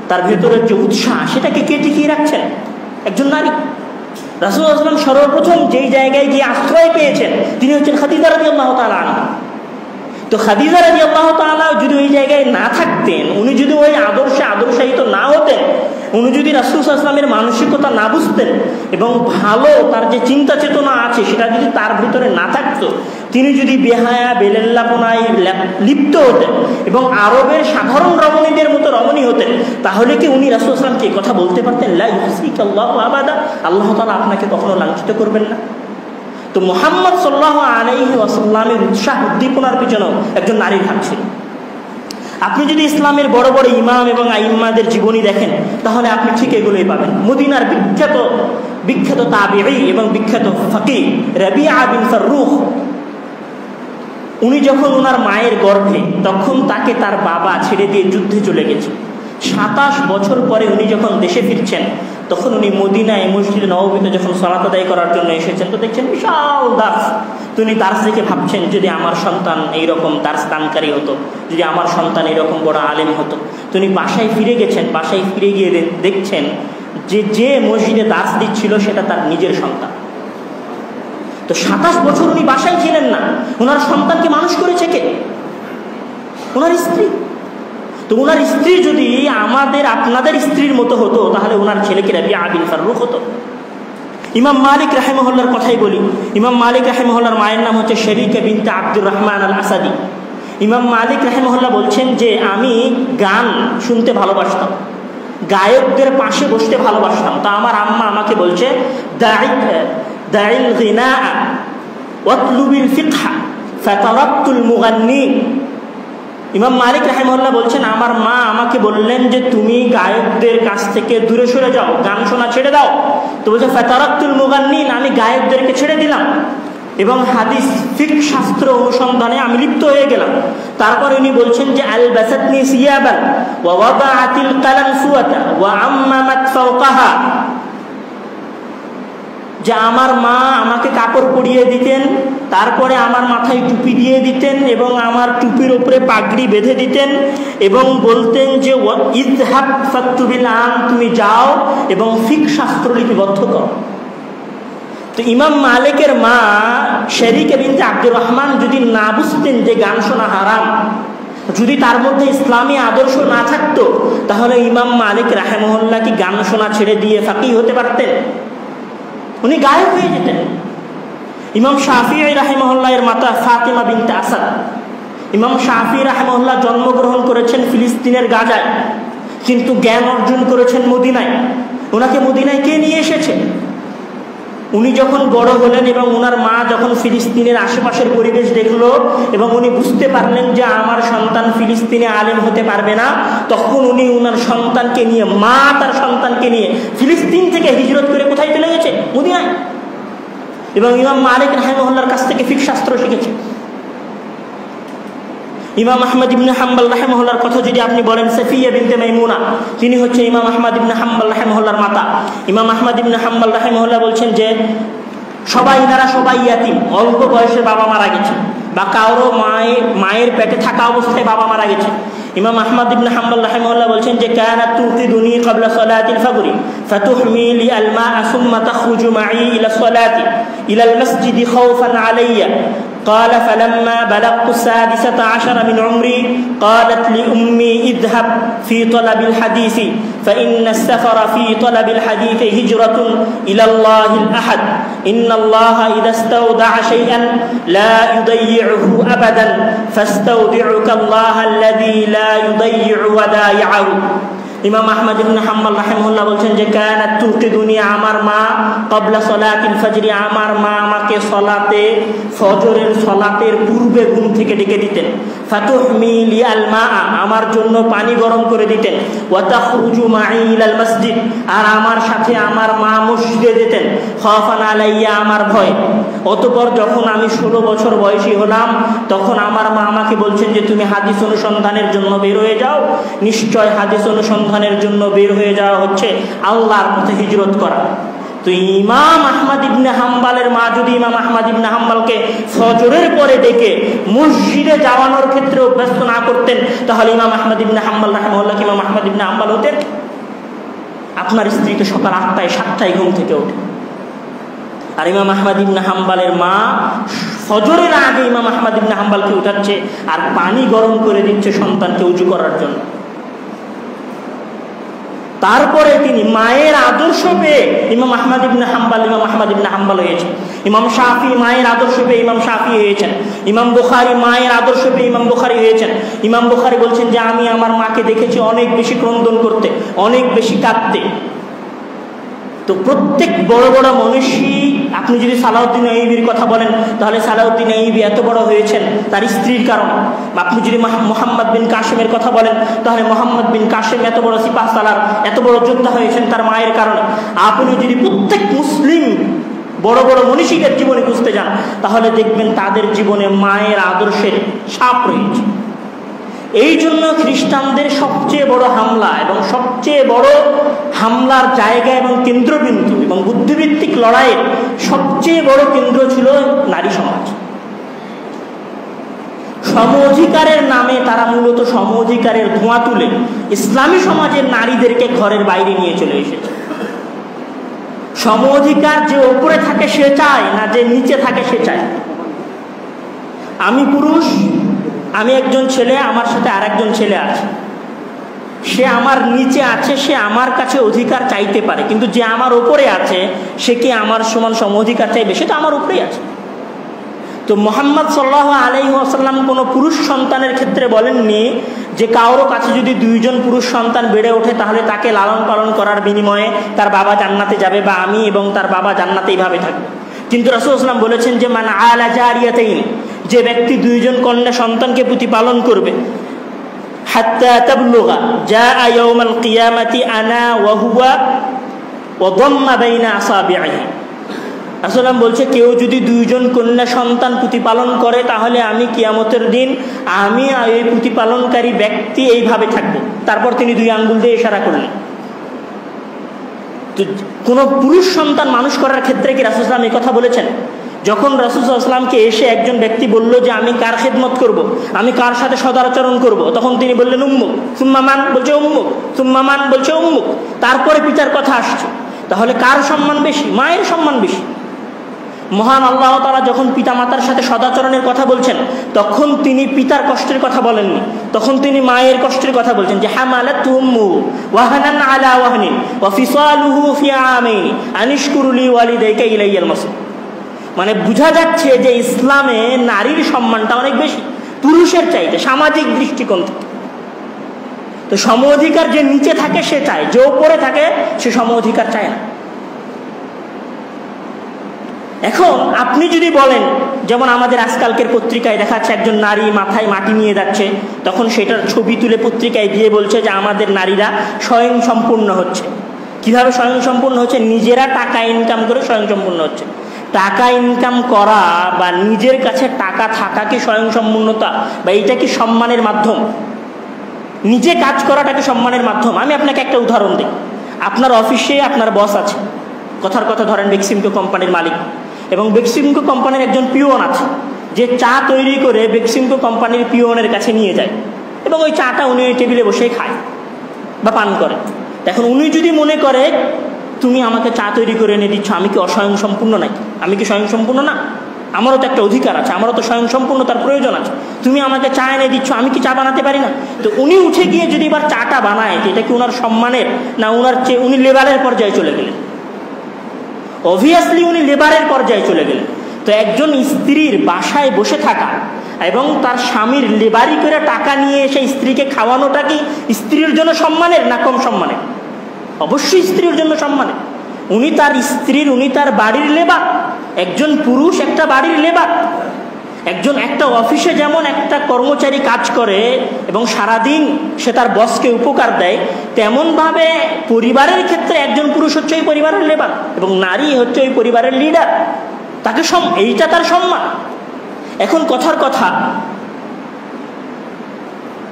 তার ভেতরের যে উৎসাহ, সেটাকে কে টিকিয়ে রাখছেন? একজন নারী। রাসূলুল্লাহ সাল্লাল্লাহু আলাইহি ওয়াসাল্লাম সর্বপ্রথম যেই জায়গায় গিয়ে আশ্রয় পেয়েছেন তিনি হচ্ছেন খাদিজা রাদিয়াল্লাহু তাআলা আনহা। তো খাদিজা রাদিয়াল্লাহু তাআলা যদি ওই জায়গায় না থাকতেন, উনি যদি ওই আদর্শায়িত না হতেন, উনি যদি রাসূল সাল্লাল্লাহু আলাইহি ওয়াসাল্লামের মানসিকতা না বুঝতেন এবং ভালো তার যে চিন্তা চেতনা আছে সেটা যদি তার ভিতরে না থাকতো, তিনি যদি বেহায়া বেলেল্লাপনায় লিপ্ত হতেন এবং আরবের সাধারণ রমণীদের মতো রমণী হতেন, তাহলে কি উনি রাসূল সাল্লাল্লাহু আলাইহি ওয়াসাল্লামকে কথা বলতে পারতেন, লা ইউহসিকাল্লাহু আবাদা, আল্লাহ তাআলা আপনাকে কখনো লাঞ্ছিত করবেন না? তো মুহাম্মদ সাল্লাল্লাহু আলাইহি ওয়াসাল্লামের উৎসাহ উদ্দীপনার পিছনেও একজন নারীর হাত ছিল। আপনি যদি ইসলামের বড় বড় ইমাম এবং আইম্মাদের জীবনী দেখেন তাহলে আপনি ঠিক এগুলোই পাবেন। মদিনার বিখ্যাত তাবিঈ এবং বিখ্যাত ফাকিহ রাবিআ বিন ফাররুখ, উনি যখন ওনার মায়ের গর্ভে, তখন তাকে তার বাবা ছেড়ে দিয়ে যুদ্ধে চলে গেছে। 27 বছর পরে উনি যখন দেশে ফিরছেন, তখন উনি মদিনায় মসজিদে নববীতে যখন সালাত আদায় করার জন্য এসেছেন, তো দেখছেন বিশাল দার্স। তিনি দার্স দেখে ভাবছেন, যদি আমার সন্তান এইরকম দার্স দানকারী হতো, যদি আমার সন্তান এইরকম বড় আলেম হতো। তিনি বাসায় ফিরে গেছেন। বাসায় ফিরে গিয়ে দেখছেন যে মসজিদে দার্স দিচ্ছিল সেটা তার নিজের সন্তান। তো 27 বছর উনি বাসায় ছিলেন না, ওনার সন্তানকে মানুষ করেছে কে? ওনার স্ত্রী। তো ওনার স্ত্রী যদি আপনাদের স্ত্রীর মতো হতো, তাহলে ওনার ছেলেকে রাবিআ বিন ফাররুখ হতো। ইমাম মালিক রাহিমাহুল্লাহর কথাই বলি। ইমাম মালিক রাহিমাহুল্লাহর মায়ের নাম হচ্ছে শরীকা বিনতে আব্দুর রহমান আল আসাদি। ইমাম মালিক রাহিমাহুল্লাহ বলছেন যে আমি গান শুনতে ভালোবাসতাম, গায়কদের পাশে বসতে ভালোবাসতাম। তা আমার আম্মা আমাকে বলছে, দাইল গিনা ওয়াতলুবিল ফিকহা ফাতারাক্তুল মুগান্নিন। ইমাম মালিক রাহিমাহুল্লাহ বলছেন, আমার মা আমাকে বললেন যে তুমি গায়কদের কাছ থেকে দূরে সরে যাও, গান শোনা ছেড়ে দাও। তো বলছে ফাতারাক্তুল মুগান্নিন, আমি গায়কদেরকে ছেড়ে দিলাম এবং হাদিস ফিকহ শাস্ত্র অনুসন্ধানে আমি লিপ্ত হয়ে গেলাম। তারপর উনি বলছেন যে আলবাসাতনি সিয়াবান ওয়া ওয়াদাআতিল কালানসুয়াতা ওয়া আম্মামাত ফাওকাহা, যে আমার মা আমাকে কাপড় পরিয়ে দিতেন, তারপরে আমার মাথায় টুপি দিয়ে দিতেন এবং আমার টুপির উপরে পাগড়ি বেঁধে দিতেন এবং বলতেন যে ইযহাব ফাকতুবিল আন, তুমি যাও এবং ফিকহ শাস্ত্র লিপিবদ্ধ করো। তো ইমাম মালিকের মা শরীকা বিনতে আব্দুর রহমান যদি না বুঝতেন যে গান শোনা হারাম, যদি তার মধ্যে ইসলামী আদর্শ না থাকতো, তাহলে ইমাম মালিক রাহিমাহুল্লাহ কি গান শোনা ছেড়ে দিয়ে ফাকিহ হতে পারতেন? উনি গায়ক হয়ে যেতেন। ইমাম শাফিঈ রাহিমাহুল্লাহ এর মাতা ফাতিমা বিনতে আসাদ। ইমাম শাফিঈ রাহিমাহুল্লাহ জন্মগ্রহণ করেছেন ফিলিস্তিনের গাজায়, কিন্তু জ্ঞান অর্জন করেছেন মদিনায়। ওনাকে মদিনায় কে নিয়ে এসেছে? উনি যখন বড় হলেন এবং ওনার মা যখন ফিলিস্তিনের আশেপাশের পরিবেশ দেখলো এবং উনি বুঝতে পারলেন যে আমার সন্তান ফিলিস্তিনে আলেম হতে পারবে না, তখন উনি ওনার সন্তানকে নিয়ে, তার সন্তানকে নিয়ে ফিলিস্তিন থেকে হিজরত করে কোথায় চলে গেছে? মদিনায়। এবং ইমাম মালিক রাহিমাহুল্লাহর কাছ থেকে ফিকহ শাস্ত্র শিখেছে। ইমাম আহমদ ইবনে হাম্বল রাহিমাহুল্লাহর কথা যদি আপনি বলেন, সাফিয়া বিনতে মাইমুনা, তিনি হচ্ছে ইমাম আহমদ ইবনে হাম্বল রাহিমাহুল্লাহর মাতা। ইমাম আহমদ ইবনে হাম্বল রাহিমাহুল্লাহ বলছেন যে এনারা সবাই ইয়াতিম, অল্প বয়সে বাবা মারা গেছে বা কারো মায়ের পেটে থাকা অবস্থায় বাবা মারা গেছে। ইমাম আহমদ ইবনে হাম্বল রাহিমাহুল্লাহ বলছেন যে কানাত তুকিদুনি ক্বাবলা সালাতিল ফাজরি ফাতুহমি লি আল মা'a সুম্মা তাখরুজু মা'i ইলা সালাতি ইলা আল মাসজিদি খাওফান আলাইয়া। قال فلما بلغت 16 من عمري قالت لأمي اذهب في طلب الحديث فإن السفر في طلب الحديث هجرة إلى الله الأحد إن الله إذا استودع شيئا لا يضيعه أبدا فاستودعك الله الذي لا يضيع ودائعه। ইমাম আহমদ ইবনে হাম্বল রাহিমাহুল্লাহ বলছেন যে কানাত তুকিদুনি, আমার মা ক্বাবলা সালাতিল ফাজরি, আমার মা আমাকে ফজরের সালাতের পূর্বে ঘুম থেকে ডেকে দিতেন। ফাতুহমি লি আল মা'a, আমার জন্য পানি গরম করে দিতেন। ওয়া তাখরুজু মা'i ইলাল মসজিদ, আর আমার সাথে আমার মা মসজিদে যেতেন। খাওফান আলাইয়া, আমার ভয়। অতঃপর যখন আমি 16 বছর বয়সী হলাম, তখন আমার মা আমাকে বলছেন যে তুমি হাদিস অনুসন্ধানের জন্য বের হয়ে যাও, নিশ্চয় হাদিস অনুসন্ধান সন্ধানের জন্য বের হয়ে যাওয়া হচ্ছে আল্লাহর পথে হিজরত করা। তো ইমাম আহমদ ইবনে হাম্বালের মা যদি ইমাম আহমদ ইবনে হাম্বালকে ফজরের পরে ডেকে মসজিদে যাওয়ানোর ক্ষেত্রে অভ্যস্ত না করতেন, তাহলে ইমাম আহমদ ইবনে হাম্বাল রাহিমাহুল্লাহ কি ইমাম আহমদ ইবনে হাম্বাল হতেন? আপনার স্ত্রী তো সকাল 8টায় 7টায় ঘুম থেকে ওঠে, আর ইমাম আহমদ ইবনে হাম্বালের মা ফজরের আগে ইমাম আহমদ ইবনে হাম্বালকে উঠাচ্ছে আর পানি গরম করে দিচ্ছে সন্তানকে উজু করার জন্য। তারপরে তিনি মায়ের আদর্শ পেয়ে ইমাম আহমদ ইবনে হাম্বাল হয়েছেন। ইমাম শাফি মায়ের আদর্শ পেয়ে ইমাম শাফি হয়েছেন। ইমাম বুখারী মায়ের আদর্শ পেয়ে ইমাম বুখারী হয়েছেন। ইমাম বুখারী বলছেন যে আমি আমার মাকে দেখেছি অনেক বেশি ক্রন্দন করতে, অনেক বেশি কাঁদতে। তো প্রত্যেক বড় বড় মনীষী, আপনি যদি সালাউদ্দিন আইয়ুবীর কথা বলেন তাহলে সালাউদ্দিন আইয়ুবী এত বড় হয়েছেন তার স্ত্রীর কারণে। আপনি যদি মোহাম্মদ বিন কাসেমের কথা বলেন তাহলে মোহাম্মদ বিন কাসেম এত বড় সিপাহ সালার, এত বড় যোদ্ধা হয়েছেন তার মায়ের কারণে। আপনি যদি প্রত্যেক মুসলিম বড় বড় মনীষীদের জীবনে খুঁজতে যান তাহলে দেখবেন তাদের জীবনে মায়ের আদর্শের ছাপ রয়েছে। এই জন্য খ্রিস্টানদের সবচেয়ে বড় হামলা এবং সবচেয়ে বড় হামলার জায়গা এবং কেন্দ্রবিন্দু এবং বুদ্ধিভিত্তিক লড়াইয়ের সবচেয়ে বড় কেন্দ্র ছিল নারী সমাজ। সম অধিকারের নামে তারা মূলত সম অধিকারের ধোঁয়া তুলে ইসলামী সমাজের নারীদেরকে ঘরের বাইরে নিয়ে চলে এসেছে। সম অধিকার যে উপরে থাকে সে চায় না, যে নিচে থাকে সে চায়। আমি পুরুষ, আমি একজন ছেলে, আমার সাথে আরেকজন ছেলে আছে, সে আমার নিচে আছে, সে আমার কাছে অধিকার চাইতে পারে, কিন্তু যে আমার উপরে আছে সে কি আমার সমান সম অধিকার চাইবে? সে তো আমার উপরেই আছে। তো মুহাম্মদ সাল্লাল্লাহু আলাইহি ওয়াসাল্লাম কোনো পুরুষ সন্তানের ক্ষেত্রে বলেননি যে কারোর কাছে যদি 2 জন পুরুষ সন্তান বেড়ে ওঠে তাহলে তাকে লালন পালন করার বিনিময়ে তার বাবা জান্নাতে যাবে বা আমি এবং তার বাবা জান্নাতে এইভাবে থাকবে। কিন্তু রাসূল সাল্লাল্লাহু আলাইহি ওয়াসাল্লাম বলেছেন যে মান আলা জারিয়াতাইন, যে ব্যক্তি 2 জন কন্যা সন্তানকে প্রতিপালন করবে, হাত্তা তাবলুগা জাআ ইয়াউমাল কিয়ামাতি আনা ওয়া হুয়া ওয়া দাম্মা বাইনা আসাবিহি। রাসূল বলছে কেউ যদি 2 জন কন্যা সন্তান প্রতিপালন করে তাহলে আমি কিয়ামতের দিন আমি এই প্রতিপালনকারী ব্যক্তি এইভাবে থাকব। তারপর তিনি 2 আঙ্গুল দিয়ে ইশারা করলেন। তো কোনো পুরুষ সন্তান মানুষ করার ক্ষেত্রে কি রাসূল সাল্লাল্লাহু আলাইহি ওয়াসাল্লাম এই কথা বলেছেন? যখন রাসূল সাল্লাল্লাহু আলাইহি ওয়াসাল্লামকে এসে একজন ব্যক্তি বলল যে আমি কার খেদমত করব, আমি কার সাথে সদাচরণ করব, তখন তিনি বললেন উম্মুক, সুম্মা মান বলছে উম্মুক, সুম্মা মান বলছে উম্মুক, তারপরে পিতার কথা আসছে। তাহলে কার সম্মান বেশি? মায়ের সম্মান বেশি। মহান আল্লাহ তাআলা যখন পিতামাতার সাথে সদাচরণের কথা বলছেন তখন তিনি পিতার কষ্টের কথা বলেননি, তখন তিনি মায়ের কষ্টের কথা বলছেন যে হামালাতহু উম্মুহু ওয়াহানান আলা ওয়াহনিন ওয়া ফিসালুহু ফি আমাইন আনিশকুরু লি ওয়ালিদাইকা ইলাইয়াল মাসির। মানে বোঝা যাচ্ছে যে ইসলামে নারীর সম্মানটা অনেক বেশি পুরুষের চাইতে সামাজিক দৃষ্টিকোণ থেকে। তো সম অধিকার যে নিচে থাকে সে চায়, যে উপরে থাকে সে সম অধিকার চায় না। এখন আপনি যদি বলেন, যেমন আমাদের আজকালকের পত্রিকায় দেখাচ্ছে একজন নারী মাথায় মাটি নিয়ে যাচ্ছে, তখন সেটার ছবি তুলে পত্রিকায় দিয়ে বলছে যে আমাদের নারীরা স্বয়ংসম্পূর্ণ হচ্ছে। কিভাবে স্বয়ংসম্পূর্ণ হচ্ছে? নিজেরা টাকা ইনকাম করে স্বয়ংসম্পূর্ণ হচ্ছে। টাকা ইনকাম করা বা নিজের কাছে টাকা থাকা কি স্বয়ংসম্পূর্ণতা বা এইটা কি সম্মানের মাধ্যম? নিজে কাজ করাটা কি সম্মানের মাধ্যম? আমি আপনাকে একটা উদাহরণ দিই। আপনার অফিসে আপনার বস আছে, কথার কথা ধরেন বেক্সিমকো কোম্পানির মালিক, এবং বেক্সিমকো কোম্পানির একজন পিওন আছে যে চা তৈরি করে বেক্সিমকো কোম্পানির পিওনের কাছে নিয়ে যায় এবং ওই চাটা উনি ওই টেবিলে বসে খায় বা পান করে। এখন উনি যদি মনে করে তুমি আমাকে চা তৈরি করে এনে দিচ্ছ, আমি কি অস্বয়ংসম্পূর্ণ নাকি? আমি কি স্বয়ংসম্পূর্ণ না? আমারও তো একটা অধিকার আছে, আমারও তো স্বয়ংসম্পূর্ণতার প্রয়োজন আছে। তুমি আমাকে চা এনে দিচ্ছ, আমি কি চা বানাতে পারি না? তো উনি উঠে গিয়ে যদি এবার চাটা বানায়, এটা কি ওনার সম্মানের না ওনার চেয়ে উনি লেবারের পর্যায়ে চলে গেলেন? অবভিয়াসলি উনি লেবারের পর্যায়ে চলে গেলেন। তো একজন স্ত্রীর বাসায় বসে থাকা এবং তার স্বামীর লেবারি করে টাকা নিয়ে এসে স্ত্রীকে খাওয়ানোটা কি স্ত্রীর জন্য সম্মানের না কম সম্মানের? অবশ্যই স্ত্রীর জন্য সম্মানের। উনি তার স্ত্রীর, উনি তার বাড়ির লেবার। একজন পুরুষ একটা বাড়ির লেবার। একটা অফিসে যেমন একটা কর্মচারী কাজ করে এবং সারাদিন সে তার বসকে উপকার দেয়, তেমনভাবে পরিবারের ক্ষেত্রে একজন পুরুষ হচ্ছে ওই পরিবারের লেবার এবং নারী হচ্ছে ওই পরিবারের লিডার। তাকে এইটা তার সম্মান। এখন কথার কথা,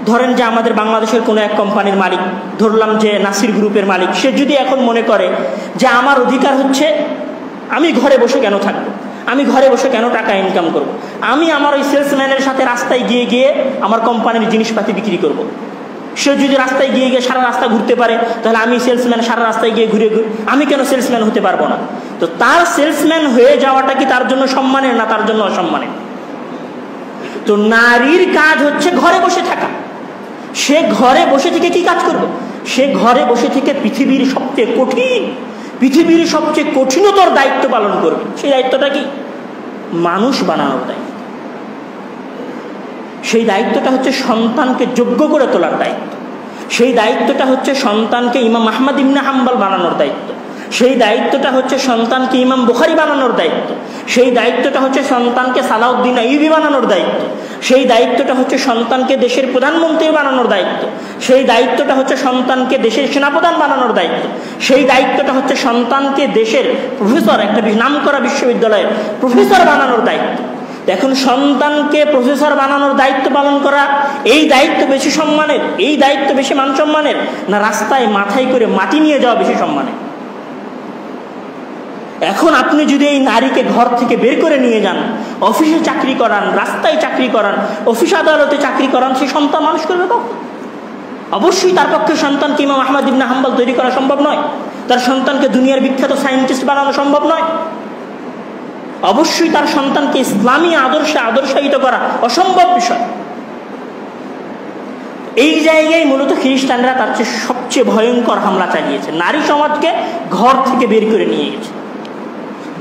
ধরেন যে আমাদের বাংলাদেশের কোনো এক কোম্পানির মালিক, ধরলাম যে নাসির গ্রুপের মালিক, সে যদি এখন মনে করে যে আমার অধিকার হচ্ছে আমি ঘরে বসে কেন থাকবো, আমি ঘরে বসে কেন টাকা ইনকাম করব, আমি আমার ওই সেলসম্যানের সাথে রাস্তায় গিয়ে গিয়ে আমার কোম্পানির জিনিসপাতি বিক্রি করব। সে যদি রাস্তায় গিয়ে গিয়ে সারা রাস্তা ঘুরতে পারে, তাহলে আমি সেলসম্যান সারা রাস্তায় গিয়ে ঘুরে আমি কেন সেলসম্যান হতে পারবো না? তো তার সেলসম্যান হয়ে যাওয়াটা কি তার জন্য সম্মানের না তার জন্য অসম্মানের? তো নারীর কাজ হচ্ছে ঘরে বসে থাকা। সে ঘরে বসে থেকে কি কাজ করবে? সে ঘরে বসে থেকে পৃথিবীর সবচেয়ে কঠিনতর দায়িত্ব পালন করবে। সেই দায়িত্বটা কি? মানুষ বানানোর দায়িত্ব। সেই দায়িত্বটা হচ্ছে সন্তানকে যোগ্য করে তোলার দায়িত্ব। সেই দায়িত্বটা হচ্ছে সন্তানকে ইমাম আহমদ ইবনে হাম্বল বানানোর দায়িত্ব। সেই দায়িত্বটা হচ্ছে সন্তানকে ইমাম বুখারী বানানোর দায়িত্ব। সেই দায়িত্বটা হচ্ছে সন্তানকে সালাউদ্দিন আইয়ুবী বানানোর দায়িত্ব। সেই দায়িত্বটা হচ্ছে সন্তানকে দেশের প্রধানমন্ত্রী বানানোর দায়িত্ব। সেই দায়িত্বটা হচ্ছে সন্তানকে দেশের সেনাপ্রধান বানানোর দায়িত্ব। সেই দায়িত্বটা হচ্ছে সন্তানকে দেশের প্রফেসর, একটা নামকরা বিশ্ববিদ্যালয়ের প্রফেসর বানানোর দায়িত্ব। এখন সন্তানকে প্রফেসর বানানোর দায়িত্ব পালন করা, এই দায়িত্ব বেশি সম্মানের, এই দায়িত্ব বেশি মান সম্মানের, না রাস্তায় মাথায় করে মাটি নিয়ে যাওয়া বেশি সম্মানের? এখন আপনি যদি এই নারীকে ঘর থেকে বের করে নিয়ে যান, অফিসে চাকরি করান, রাস্তায় চাকরি করান, অফিস আদালতে চাকরি করান, সেই সন্তান মানুষ করবে কখন? অবশ্যই তার পক্ষে সন্তানকে ইমাম আহমদ ইবনে হাম্বল তৈরি করা সম্ভব নয়। তার সন্তানকে দুনিয়ার বিখ্যাত সায়েন্টিস্ট বানানো সম্ভব নয়। অবশ্যই তার সন্তানকে ইসলামী আদর্শে আদর্শায়িত করা অসম্ভব বিষয়। এই জায়গায় মূলত খ্রিস্টানরা তার চেয়ে সবচেয়ে ভয়ঙ্কর হামলা চালিয়েছে। নারী সমাজকে ঘর থেকে বের করে নিয়ে গেছে।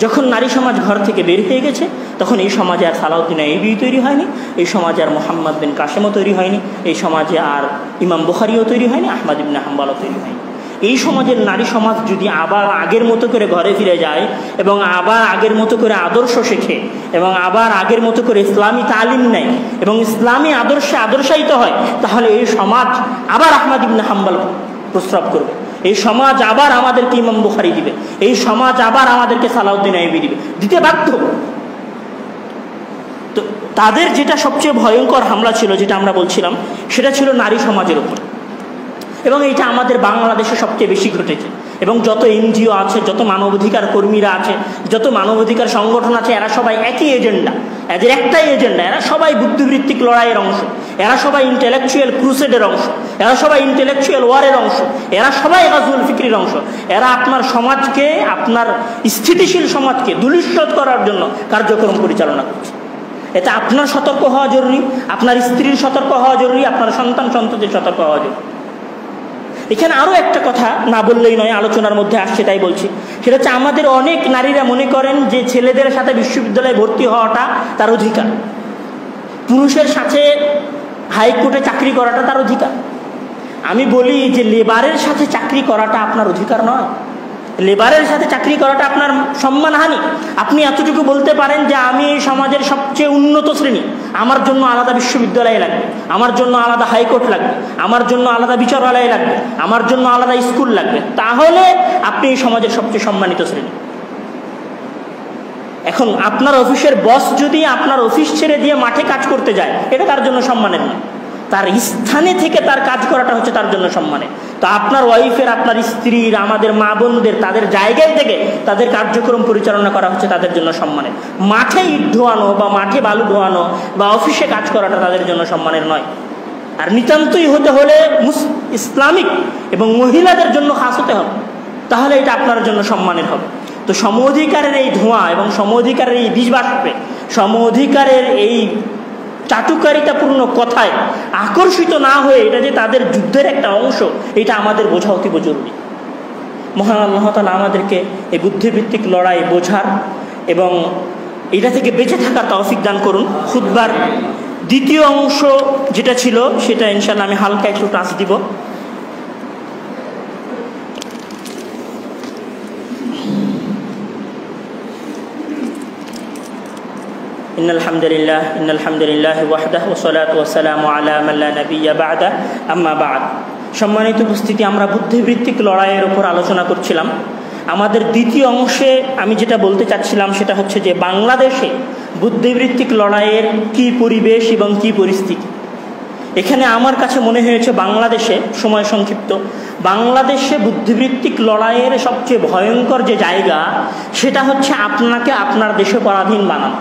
যখন নারী সমাজ ঘর থেকে বের হয়ে গেছে, তখন এই সমাজে আর সালাউদ্দিন আইয়ুবী তৈরি হয়নি, এই সমাজে আর মোহাম্মদ বিন কাসেমও তৈরি হয়নি, এই সমাজে আর ইমাম বুখারীও তৈরি হয়নি, আহমদ ইবনে হাম্বলও তৈরি হয়নি। এই সমাজের নারী সমাজ যদি আবার আগের মতো করে ঘরে ফিরে যায় এবং আবার আগের মতো করে আদর্শ শেখে এবং আবার আগের মতো করে ইসলামী তালিম নেয় এবং ইসলামী আদর্শে আদর্শায়িত হয়, তাহলে এই সমাজ আবার আহমদ ইবনে হাম্বল প্রস্রাব করবে। এই সমাজ আবার আমাদেরকে ইমাম বুখারী দিবে, এই সমাজ আবার আমাদেরকে সালাউদ্দিন আইয়ুবী দিবে, দিতে বাধ্য। তো তাদের যেটা সবচেয়ে ভয়ঙ্কর হামলা ছিল, যেটা আমরা বলছিলাম, সেটা ছিল নারী সমাজের উপর। এবং এইটা আমাদের বাংলাদেশে সবচেয়ে বেশি ঘটেছে। এবং যত এনজিও আছে, যত মানবাধিকার কর্মীরা আছে, যত মানবাধিকার সংগঠন আছে, এরা সবাই একই এজেন্ডা, এদের একটাই এজেন্ডা। এরা সবাই বুদ্ধিবৃত্তিক লড়াইয়ের অংশ, এরা সবাই ইন্টেলেকচুয়াল ক্রুসেডের অংশ, এরা সবাই ইন্টেলেকচুয়াল ওয়ারের অংশ, এরা সবাই গাজওয়াল ফিকরির অংশ। এরা আপনার সমাজকে, আপনার স্থিতিশীল সমাজকে ধূলিসাৎ করার জন্য কার্যক্রম পরিচালনা করছে। এতে আপনার সতর্ক হওয়া জরুরি, আপনার স্ত্রীর সতর্ক হওয়া জরুরি, আপনার সন্তান সন্ততির সতর্ক হওয়া জরুরি। এখানে আরও একটা কথা না বললেই নয়, আলোচনার মধ্যে আসছে তাই বলছি। সেটা হচ্ছে আমাদের অনেক নারীরা মনে করেন যে ছেলেদের সাথে বিশ্ববিদ্যালয়ে ভর্তি হওয়াটা তার অধিকার, পুরুষের সাথে হাইকোর্টে চাকরি করাটা তার অধিকার। আমি বলি যে লেবারের সাথে চাকরি করাটা আপনার অধিকার নয়, লেবারের সাথে চাকরি করাটা আপনার সম্মানহানি। আপনি এতটুকু বলতে পারেন যে আমি এই সমাজের সবচেয়ে উন্নত শ্রেণী, আমার জন্য আলাদা বিশ্ববিদ্যালয় লাগবে, আমার জন্য আলাদা হাইকোর্ট লাগবে, আমার জন্য আলাদা বিচারালয় লাগবে, আমার জন্য আলাদা স্কুল লাগবে, তাহলে আপনি এই সমাজের সবচেয়ে সম্মানিত শ্রেণী। এখন আপনার অফিসের বস যদি আপনার অফিস ছেড়ে দিয়ে মাঠে কাজ করতে যায়, এটা তার জন্য সম্মানের না। তার স্থানে থেকে তার কাজ করাটা হচ্ছে তার জন্য সম্মানের। তো আপনার ওয়াইফের, আপনার স্ত্রীর, আমাদের মা বোনদের তাদের জায়গায় থেকে তাদের কার্যক্রম পরিচালনা করা হচ্ছে তাদের জন্য সম্মানের। মাঠে ইট ধোয়ানো বা মাঠে বালু ধোয়ানো বা অফিসে কাজ করাটা তাদের জন্য সম্মানের নয়। আর নিতান্তই হতে হলে ইসলামিক এবং মহিলাদের জন্য খাস হতে হবে, তাহলে এটা আপনার জন্য সম্মানের হবে। তো সম অধিকারের এই ধোঁয়া এবং সম অধিকারের এই বীজ বাষ্পে, সম অধিকারের এই চাটুকারিতাপূর্ণ কথায় আকর্ষিত না হয়ে এটা যে তাদের যুদ্ধের একটা অংশ, এটা আমাদের বোঝা অতীব জরুরি। মহান আল্লাহ তাআলা আমাদেরকে এই বুদ্ধিভিত্তিক লড়াই বোঝার এবং এটা থেকে বেঁচে থাকার তৌফিক দান করুন। খুতবার দ্বিতীয় অংশ যেটা ছিল সেটা ইনশাআল্লাহ আমি হালকা একটু টাচ দিব। إن الحمد لله وحده والصلاة والسلام على من لا نبي بعده أما بعد। সম্মানিত উপস্থিতি, আমরা বুদ্ধিবৃত্তিক লড়াইয়ের উপর আলোচনা করছিলাম। আমাদের দ্বিতীয় অংশে আমি যেটা বলতে চাচ্ছিলাম সেটা হচ্ছে যে বাংলাদেশে বুদ্ধিবৃত্তিক লড়াইয়ের কী পরিবেশ এবং কী পরিস্থিতি। এখানে আমার কাছে মনে হয়েছে বাংলাদেশে, সময় সংক্ষিপ্ত, বাংলাদেশে বুদ্ধিবৃত্তিক লড়াইয়ের সবচেয়ে ভয়ঙ্কর যে জায়গা সেটা হচ্ছে আপনাকে আপনার দেশে পরাধীন বানানো।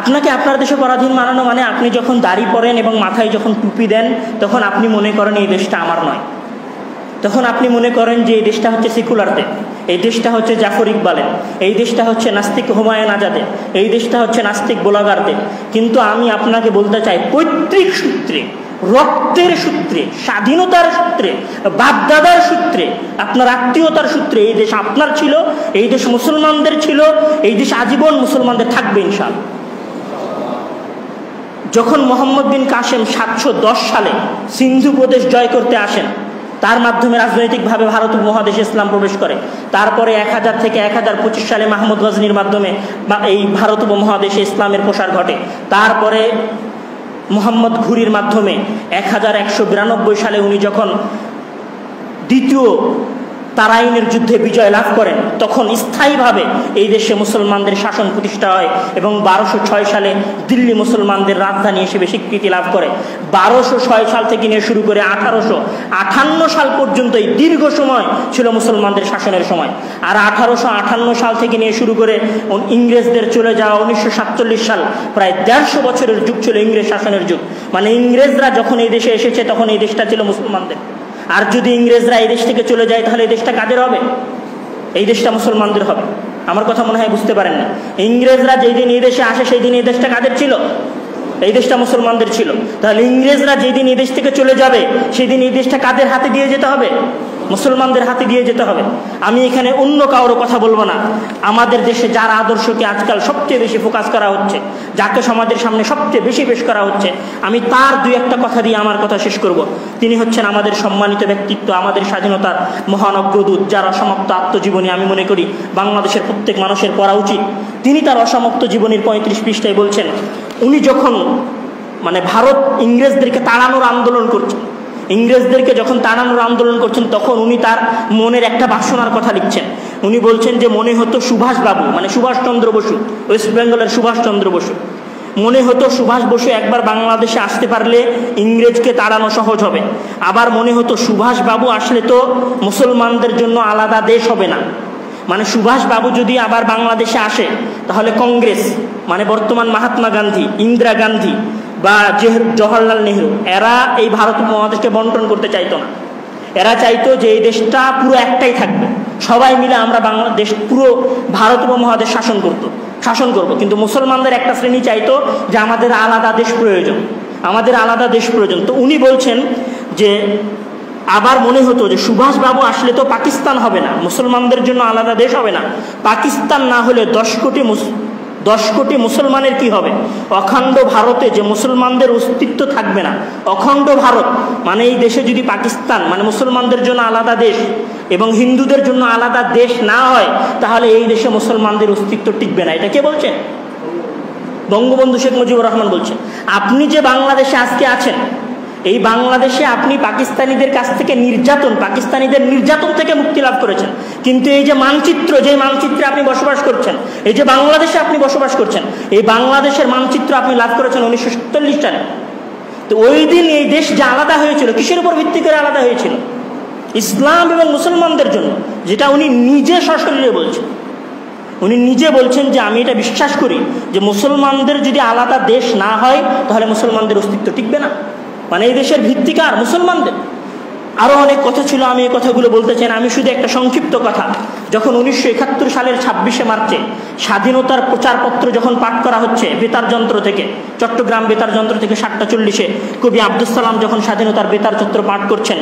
আপনাকে আপনার দেশে পরাধীন বানানো মানে আপনি যখন দাড়ি পরেন এবং মাথায় যখন টুপি দেন তখন আপনি মনে করেন এই দেশটা আমার নয়। তখন আপনি মনে করেন যে এই দেশটা হচ্ছে সেকুলারদের, এই দেশটা হচ্ছে জাফর ইকবালের, এই দেশটা হচ্ছে নাস্তিক হুমায়ুন আজাদের, এই দেশটা হচ্ছে নাস্তিক বোলাগারদের। কিন্তু আমি আপনাকে বলতে চাই, পৈতৃক সূত্রে, রক্তের সূত্রে, স্বাধীনতার সূত্রে, বাপদাদার সূত্রে, আপনার আত্মীয়তার সূত্রে এই দেশ আপনার ছিল, এই দেশ মুসলমানদের ছিল, এই দেশ আজীবন মুসলমানদের থাকবে ইনশাআল্লাহ। যখন মোহাম্মদ বিন কাসেম 710 সালে সিন্ধু প্রদেশ জয় করতে আসেন, তার মাধ্যমে রাজনৈতিকভাবে ভারত উপমহাদেশে ইসলাম প্রবেশ করে। তারপরে 1000 থেকে 1025 সালে মাহমুদ গজনীর মাধ্যমে এই ভারত উপমহাদেশে ইসলামের প্রসার ঘটে। তারপরে মোহাম্মদ ঘুরির মাধ্যমে 1192 সালে উনি যখন দ্বিতীয় তারাইনের যুদ্ধে বিজয় লাভ করেন, তখন স্থায়ীভাবে এই দেশে মুসলমানদের শাসন প্রতিষ্ঠা হয় এবং 1206 সালে দিল্লি মুসলমানদের রাজধানী হিসেবে স্বীকৃতি লাভ করে। 1206 সাল থেকে নিয়ে শুরু করে 1858 সাল পর্যন্ত এই দীর্ঘ সময় ছিল মুসলমানদের শাসনের সময়। আর 1858 সাল থেকে নিয়ে শুরু করে ইংরেজদের চলে যাওয়া 1947 সাল, প্রায় 150 বছরের যুগ ছিল ইংরেজ শাসনের যুগ। মানে ইংরেজরা যখন এই দেশে এসেছে তখন এই দেশটা ছিল মুসলমানদের। আর যদি ইংরেজরা এই দেশ থেকে চলে যায় তাহলে এই দেশটা কাদের হবে? এই দেশটা মুসলমানদের হবে। আমার কথা মনে হয় বুঝতে পারেন না। ইংরেজরা যেই দিন এই দেশে আসে সেই দিন এই দেশটা কাদের ছিল? এই দেশটা মুসলমানদের ছিল। তাহলে ইংরেজরা যেই দিন এই দেশ থেকে চলে যাবে সেই দিন এই দেশটা কাদের হাতে দিয়ে যেতে হবে? মুসলমানদের হাতে দিয়ে যেতে হবে। আমি এখানে অন্য কারোর কথা বলবো না। আমাদের দেশে যার আদর্শকে আজকাল সবচেয়ে বেশি ফোকাস করা হচ্ছে, যাকে সমাজের সামনে সবচেয়ে বেশি পেশ করা হচ্ছে, আমি তার দুই একটা কথা দিয়ে আমার কথা শেষ করব। তিনি হচ্ছেন আমাদের সম্মানিত ব্যক্তিত্ব, আমাদের স্বাধীনতার মহান অগ্রদূত, যার অসমাপ্ত আত্মজীবনী আমি মনে করি বাংলাদেশের প্রত্যেক মানুষের পড়া উচিত। তিনি তার অসমাপ্ত জীবনীর 35 পৃষ্ঠায় বলছেন, উনি যখন ভারত ইংরেজদেরকে তাড়ানোর আন্দোলন করছেন, ইংরেজদেরকে যখন তাড়ানোর আন্দোলন করছেন তখন উনি তার মনের একটা বাসনার কথা লিখছেন। উনি বলছেন যে মনে হতো সুভাষবাবু, সুভাষচন্দ্র বসু, ওয়েস্ট বেঙ্গলের সুভাষচন্দ্র বসু, মনে হতো সুভাষ বসু একবার বাংলাদেশে আসতে পারলে ইংরেজকে তাড়ানো সহজ হবে। আবার মনে হতো সুভাষবাবু আসলে তো মুসলমানদের জন্য আলাদা দেশ হবে না। সুভাষবাবু যদি আবার বাংলাদেশে আসে তাহলে কংগ্রেস, বর্তমান মহাত্মা গান্ধী, ইন্দিরা গান্ধী বা জওহরলাল নেহরু, এরা এই ভারত উপমহাদেশকে বন্টন করতে চাইতো না। এরা চাইতো যে এই দেশটা পুরো একটাই থাকবে, সবাই মিলে আমরা বাংলাদেশ পুরো ভারত উপমহাদেশ শাসন করব। কিন্তু মুসলমানদের একটা শ্রেণী চাইতো যে আমাদের আলাদা দেশ প্রয়োজন, আমাদের আলাদা দেশ প্রয়োজন। তো উনি বলছেন যে আবার মনে হতো যে সুভাষবাবু আসলে তো পাকিস্তান হবে না, মুসলমানদের জন্য আলাদা দেশ হবে না। পাকিস্তান না হলে 10 কোটি মুসলমানের কি হবে? অখণ্ড ভারতে যে মুসলমানদের অস্তিত্ব থাকবে না। অখণ্ড ভারত এই দেশে যদি পাকিস্তান মুসলমানদের জন্য আলাদা দেশ এবং হিন্দুদের জন্য আলাদা দেশ না হয় তাহলে এই দেশে মুসলমানদের অস্তিত্ব টিকবে না। এটা কে বলছেন? বঙ্গবন্ধু শেখ মুজিবুর রহমান বলছেন। আপনি যে বাংলাদেশে আজকে আছেন, এই বাংলাদেশে আপনি পাকিস্তানিদের কাছ থেকে পাকিস্তানিদের নির্যাতন থেকে মুক্তি লাভ করেছেন। কিন্তু এই যে মানচিত্র, যে মানচিত্রে আপনি বসবাস করছেন, এই যে বাংলাদেশে আপনি বসবাস করছেন, এই বাংলাদেশের মানচিত্র আপনি লাভ করেছেন 1947 সালে। তো ওই দিন এই দেশ যে আলাদা হয়েছিল, কিসের উপর ভিত্তি করে আলাদা হয়েছিল? ইসলাম এবং মুসলমানদের জন্য, যেটা উনি নিজে সশরীরে বলছেন। উনি নিজে বলছেন যে আমি এটা বিশ্বাস করি যে মুসলমানদের যদি আলাদা দেশ না হয় তাহলে মুসলমানদের অস্তিত্ব টিকবে না। এই দেশের ভিত্তিকার মুসলমানদের। আরও অনেক কথা ছিল, আমি এই কথাগুলো বলতে চাই না। আমি শুধু একটা সংক্ষিপ্ত কথা, যখন 1971 সালের 26শে মার্চে স্বাধীনতার প্রচারপত্র যখন পাঠ করা হচ্ছে বেতার যন্ত্র থেকে, চট্টগ্রাম বেতার যন্ত্র থেকে 7টা 40-এ কবি আব্দুল সালাম যখন স্বাধীনতার বেতার যন্ত্র পাঠ করছেন,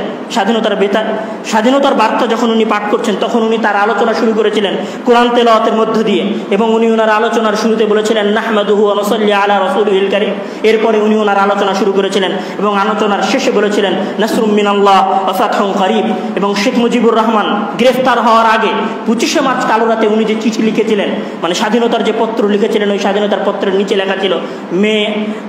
স্বাধীনতার বার্তা যখন উনি পাঠ করছেন, তখন উনি তার আলোচনা শুরু করেছিলেন কোরআন তেলাওয়াতের মধ্য দিয়ে। এবং উনি ওনার আলোচনার শুরুতে বলেছিলেন নাহমাদুহু ওয়া নুসাল্লি আলা রাসূলিহিল কারীম। এরপরে উনি ওনার আলোচনা শুরু করেছিলেন এবং আলোচনার শেষে বলেছিলেন নাসরুম মিনাল্লাহ ওয়া ফাতহুন করিব। এবং শেখ মুজিবুর রহমান গ্রেফতার হওয়ার আগে 25শে মার্চ কালো রাতে উনি যে চিঠি লিখেছিলেন, স্বাধীনতার যে পত্র লিখেছিলেন, ওই স্বাধীনতার পত্রের নিচে লেখা ছিল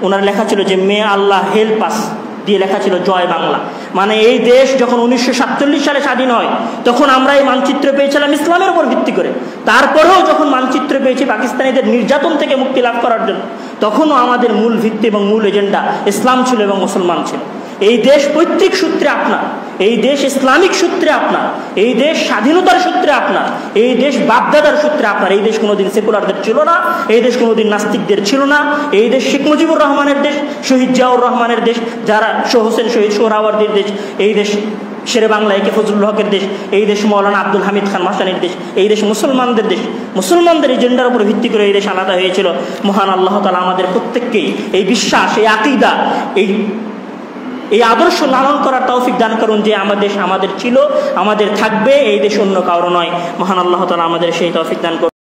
ওনার লেখা ছিল যে মে আল্লাহ হেল্প আস দিয়ে লেখা ছিল জয় বাংলা। মানে এই দেশ যখন 1947 সালে স্বাধীন হয় তখন আমরা এই মানচিত্র পেয়েছিলাম ইসলামের উপর ভিত্তি করে। তারপরেও যখন মানচিত্র পেয়েছি পাকিস্তানিদের নির্যাতন থেকে মুক্তি লাভ করার জন্য, তখনও আমাদের মূল ভিত্তি এবং মূল এজেন্ডা ইসলাম ছিল এবং মুসলমান ছিল। এই দেশ পৈতৃক সূত্রে আপনার, এই দেশ ইসলামিক সূত্রে আপনার, এই দেশ স্বাধীনতার সূত্রে আপনার, এই দেশ বাপদাদার সূত্রে আপনার। এই দেশ কোনোদিন সেকুলারদের ছিল না, এই দেশ কোনোদিন নাস্তিকদের ছিল না। এই দেশ শেখ মুজিবুর রহমানের দেশ, শহীদ জিয়াউর রহমানের দেশ, যারা হোসেন শহীদ সোহরাওয়ার্দীর দেশ, এই দেশ শেরে বাংলা একে ফজলুল হকের দেশ, এই দেশ মৌলানা আব্দুল হামিদ খান মাস্টানির দেশ, এই দেশ মুসলমানদের দেশ। মুসলমানদের এজেন্ডার উপর ভিত্তি করে এই দেশ আলাদা হয়েছিল। মহান আল্লাহ তাআলা আমাদের প্রত্যেককেই এই বিশ্বাস, এই আকীদা, এই আদর্শ লালন করার তৌফিক দান করুন যে আমাদের ছিল, আমাদের থাকবে, এই দেশ অন্য কারো নয়। মহান আল্লাহ তাআলা আমাদের সেই তৌফিক দান করুন।